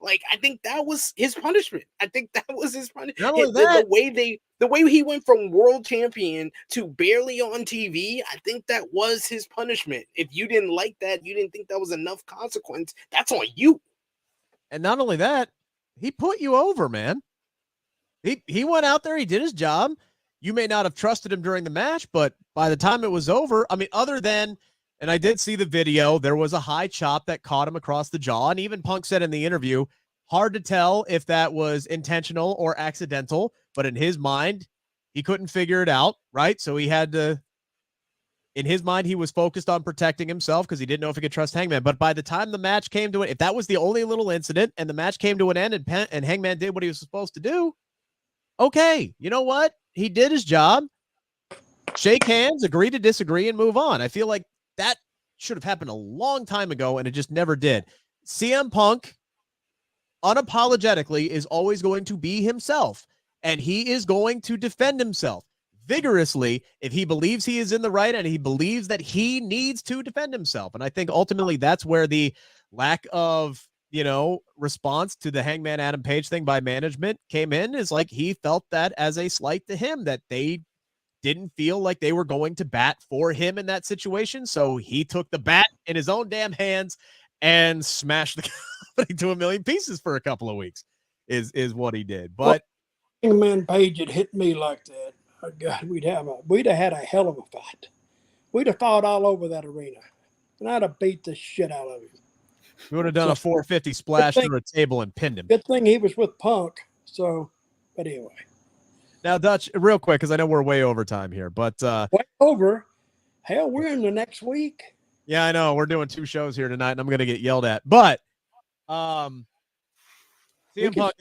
Like, I think that was his punishment. I think that was his punishment. Not only that, The way he went from world champion to barely on TV, I think that was his punishment. If you didn't like that, you didn't think that was enough consequence, that's on you. and not only that, he put you over, man. He went out there, he did his job. You may not have trusted him during the match, but by the time it was over, I mean, other than, and I did see the video, there was a high chop that caught him across the jaw. And even Punk said in the interview, hard to tell if that was intentional or accidental, but in his mind, he couldn't figure it out, right? So he had to, in his mind, he was focused on protecting himself because he didn't know if he could trust Hangman. But by the time the match came to it, if that was the only little incident and the match came to an end and Hangman did what he was supposed to do, okay, you know what? He did his job. Shake hands, agree to disagree, and move on. I feel like that should have happened a long time ago, and it just never did. CM Punk, unapologetically, is always going to be himself, and he is going to defend himself vigorously if he believes he is in the right and he believes that he needs to defend himself. And I think ultimately that's where the lack of response to the Hangman Adam Page thing by management came in, is like he felt that as a slight to him, that they didn't feel like they were going to bat for him in that situation. So he took the bat in his own damn hands and smashed the company to a million pieces for a couple of weeks is what he did. But Hangman Page had hit me like that, oh God, we'd have had a hell of a fight. We'd have fought all over that arena, and I'd have beat the shit out of him. we would have done a 450 splash through a table and pinned him. Good thing he was with Punk. So, but anyway. Now, Dutch, real quick, because I know we're way over time here, but way over. Hell, we're in the next week. Yeah, I know. We're doing 2 shows here tonight, and I'm going to get yelled at. But CM Punk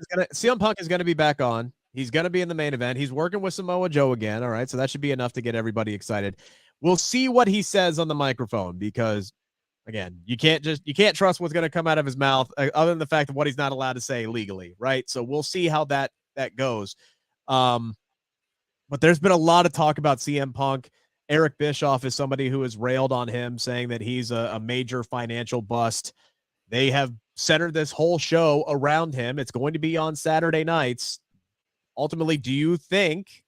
is going to be back on. He's going to be in the main event. He's working with Samoa Joe again. All right, so that should be enough to get everybody excited. We'll see what he says on the microphone because, again, you can't trust what's going to come out of his mouth other than the fact of what he's not allowed to say legally, right? So we'll see how that goes. But there's been a lot of talk about CM Punk. Eric Bischoff is somebody who has railed on him, saying that he's a major financial bust. They have centered this whole show around him. It's going to be on Saturday nights. Ultimately, do you think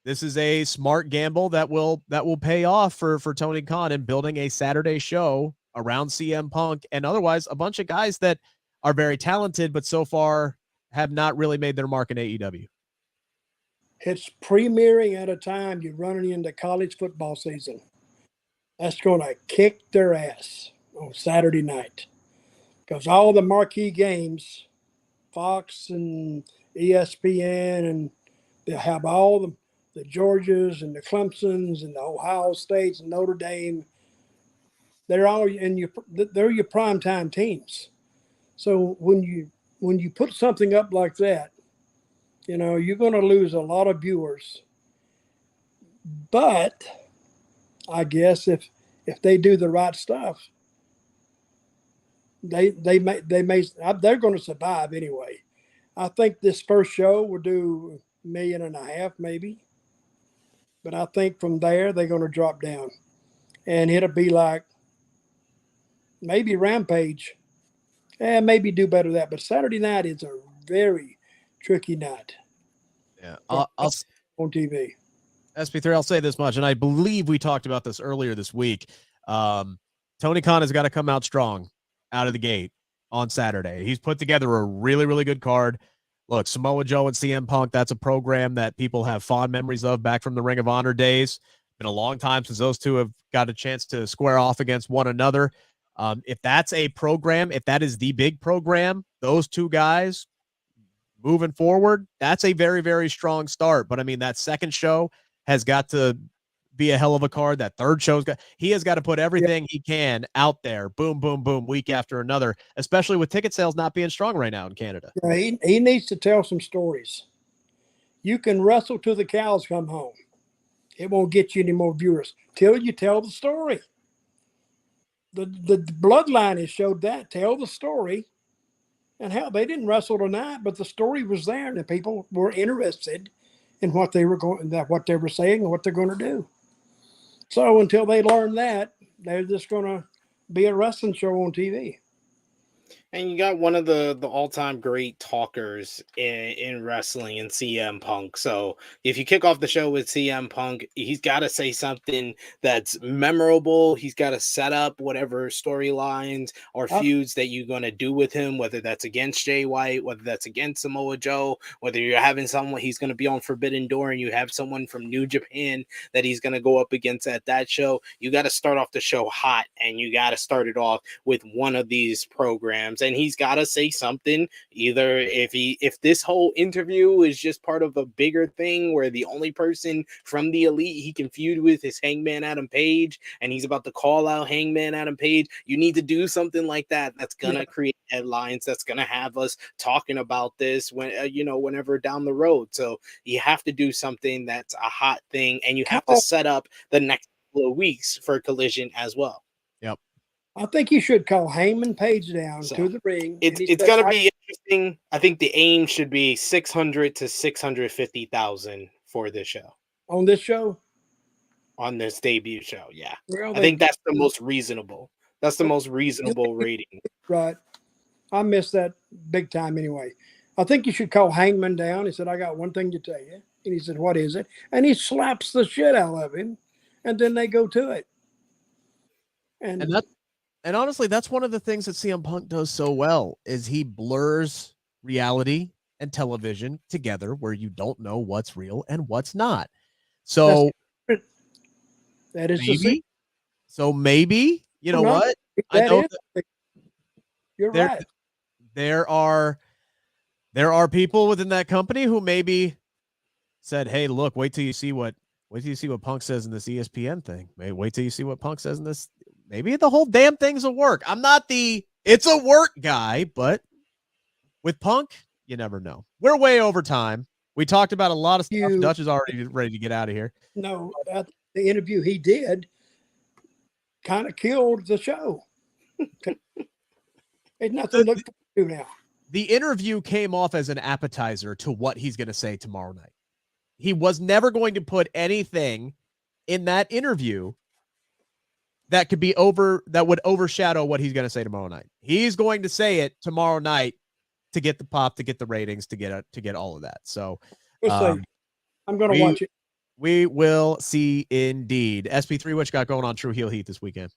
this is a smart gamble that will pay off for Tony Khan in building a Saturday show around CM Punk and otherwise a bunch of guys that are very talented, but so far have not really made their mark in AEW? It's premiering at a time you're running into college football season. That's going to kick their ass on Saturday night because all the marquee games, Fox and ESPN, and they'll have all the Georgias and the Clemsons and the Ohio States and Notre Dame. They're all they're your primetime teams. So when you put something up like that, you're going to lose a lot of viewers. But I guess if they do the right stuff, they're going to survive anyway. I think this first show will do 1.5 million maybe. But I think from there they're going to drop down. And it'll be like maybe Rampage. Maybe do better than that. But Saturday night is a very tricky night. Yeah, I'll on TV. SP3, I'll say this much, and I believe we talked about this earlier this week. Tony Khan has got to come out strong out of the gate on Saturday. He's put together a really, really good card. Look, Samoa Joe and CM Punk, that's a program that people have fond memories of back from the Ring of Honor days. Been a long time since those two have got a chance to square off against one another. If that's a program, if that is the big program, those two guys moving forward, that's a very, very strong start. But I mean, that second show has got to be a hell of a card. That third he has got to put everything he can out there. Boom, boom, boom, week after another, especially with ticket sales not being strong right now in Canada. Yeah, he needs to tell some stories. You can wrestle till the cows come home. It won't get you any more viewers till you tell the story. The Bloodline has showed that. Tell the story. And hell, they didn't wrestle tonight, but the story was there, and the people were interested in what they were saying and what they're going to do. So until they learn that, they're just going to be a wrestling show on TV. And you got one of the all-time great talkers in wrestling in CM Punk. So if you kick off the show with CM Punk, he's got to say something that's memorable. He's got to set up whatever storylines or feuds that you're going to do with him, whether that's against Jay White, whether that's against Samoa Joe, whether you're having someone, he's going to be on Forbidden Door and you have someone from New Japan that he's going to go up against at that show. You got to start off the show hot, and you got to start it off with one of these programs. And he's got to say something, either if this whole interview is just part of a bigger thing where the only person from the Elite he can feud with is Hangman Adam Page, and he's about to call out Hangman Adam Page. You need to do something like that. That's gonna create headlines. That's gonna have us talking about this whenever down the road. So you have to do something that's a hot thing, and you have to set up the next couple of weeks for Collision as well. Yep. I think you should call Hangman Page down to the ring. It's going to be interesting. I think the aim should be 600 to 650,000 for this show. On this show? On this debut show, yeah. Well, I think that's the most reasonable. That's the most reasonable rating. Right. I missed that big time anyway. I think you should call Hangman down. He said, I got one thing to tell you. And he said, what is it? And he slaps the shit out of him. And then they go to it. And honestly, that's one of the things that CM Punk does so well is he blurs reality and television together where you don't know what's real and what's not. So that is maybe, you know what? I know you're right. There are people within that company who maybe said, hey, look, wait till you see what Punk says in this ESPN thing. Wait till you see what Punk says in this. Maybe the whole damn thing's a work. I'm not it's a work guy, but with Punk, you never know. We're way over time. We talked about a lot of stuff. Dutch is already ready to get out of here. No, the interview he did kind of killed the show. There's nothing to look to now. The interview came off as an appetizer to what he's going to say tomorrow night. He was never going to put anything in that interview that would overshadow what he's going to say tomorrow night. He's going to say it tomorrow night to get the pop, to get the ratings, to get all of that. So I'm going to watch it. We will see indeed. SP3, what you got going on True Heel Heat this weekend?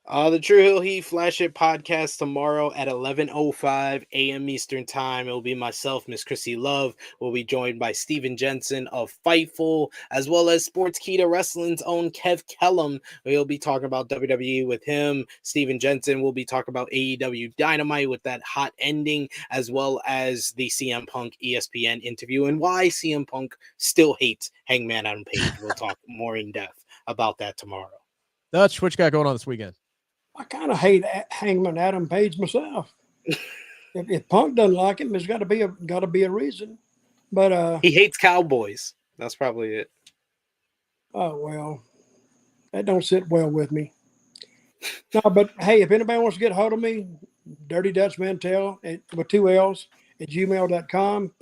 The True Heel Heat Flash It podcast tomorrow at 11:05 a.m. Eastern Time. It will be myself, Miss Chrissy Love. We'll be joined by Steven Jensen of Fightful, as well as Sportskeeda Wrestling's own Kev Kellum. We'll be talking about WWE with him. Steven Jensen will be talking about AEW Dynamite with that hot ending, as well as the CM Punk ESPN interview and why CM Punk still hates Hangman Adam Page. We'll talk more in depth about that tomorrow. Dutch, what you got going on this weekend? I kind of hate Hangman Adam Page myself. if Punk doesn't like him, there's got to be a reason. But he hates cowboys. That's probably it. Oh well, that don't sit well with me. No, but hey, if anybody wants to get a hold of me, Dirty Dutch Mantell with 2 L's at gmail.com.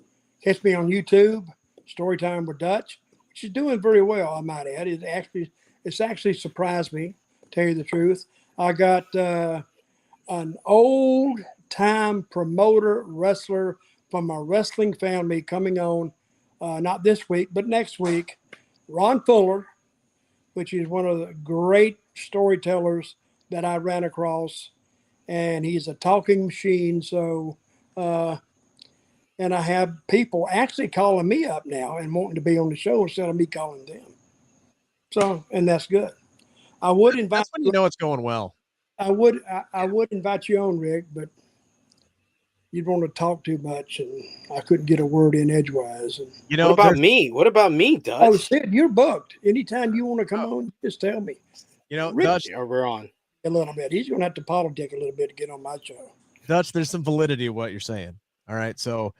Catch me on YouTube, Storytime with Dutch, which is doing very well, I might add. It's actually surprised me, to tell you the truth. I got an old-time promoter wrestler from my wrestling family coming on, not this week, but next week, Ron Fuller, which is one of the great storytellers that I ran across, and he's a talking machine. So, and I have people actually calling me up now and wanting to be on the show instead of me calling them. So, and that's good. I would invite. That's when you know it's going well. I would invite you on, Rick, but you'd want to talk too much, and I couldn't get a word in edgewise. And what about me? What about me, Dutch? Oh, Sid, you're booked. Anytime you want to come on, just tell me. Rick, Dutch, we're on a little bit. He's going to have to politic a little bit to get on my show. Dutch, there's some validity of what you're saying. All right, so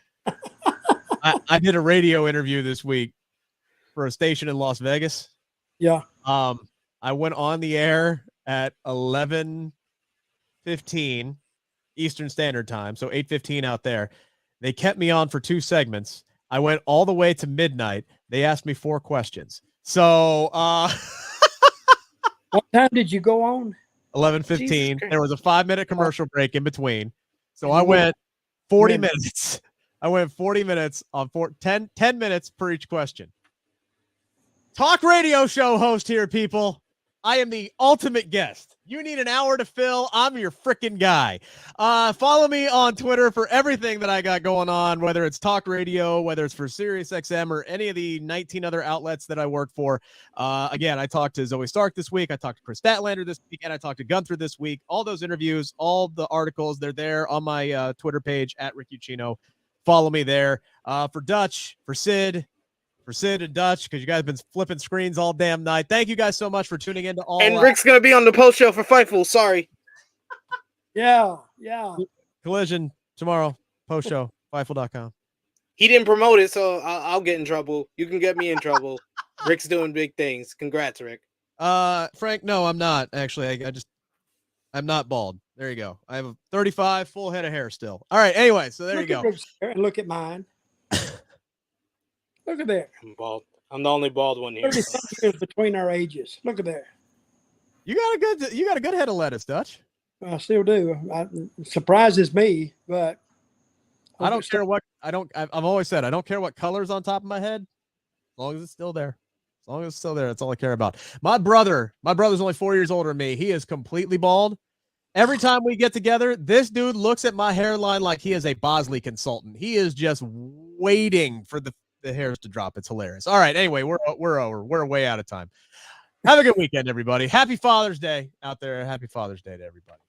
I did a radio interview this week for a station in Las Vegas. Yeah. I went on the air at 11:15 Eastern Standard Time, so 8:15 out there. They kept me on for 2 segments. I went all the way to midnight. They asked me 4 questions. So What time did you go on? 11:15. There was a 5-minute commercial break in between. So And I you went 40 minutes. minutes. I went 40 minutes on 10 minutes per each question. Talk radio show host here, people. I am the ultimate guest. You need an hour to fill. I'm your freaking guy. Follow me on Twitter for everything that I got going on, whether it's talk radio, whether it's for SiriusXM or any of the 19 other outlets that I work for. Again, I talked to Zoe Stark this week. I talked to Chris Statlander this week, and I talked to Gunther this week. All those interviews, all the articles, they're there on my Twitter page at Rick Ucchino. Follow me there. For Dutch, for Sid and Dutch, because you guys have been flipping screens all damn night. Thank you guys so much for tuning in to all. And Rick's gonna be on the post show for Fightful. Sorry. Yeah. Collision tomorrow, post show, Fightful.com. He didn't promote it, so I'll get in trouble. You can get me in trouble. Rick's doing big things. Congrats, Rick. Frank, no, I'm not actually. I'm not bald. There you go. I have a 35 full head of hair still. All right. Anyway, so there you go. And look at mine. Look at there. I'm bald. I'm the only bald one here. 30 years between our ages. Look at there. You got a good head of lettuce, Dutch. I still do. It surprises me, but I don't care what I've always said I don't care what color's on top of my head, as long as it's still there. As long as it's still there, that's all I care about. My brother's only 4 years older than me. He is completely bald. Every time we get together, this dude looks at my hairline like he is a Bosley consultant. He is just waiting for the hairs to drop. It's hilarious. All right. Anyway, we're over. We're way out of time. Have a good weekend, everybody. Happy Father's Day out there. Happy Father's Day to everybody.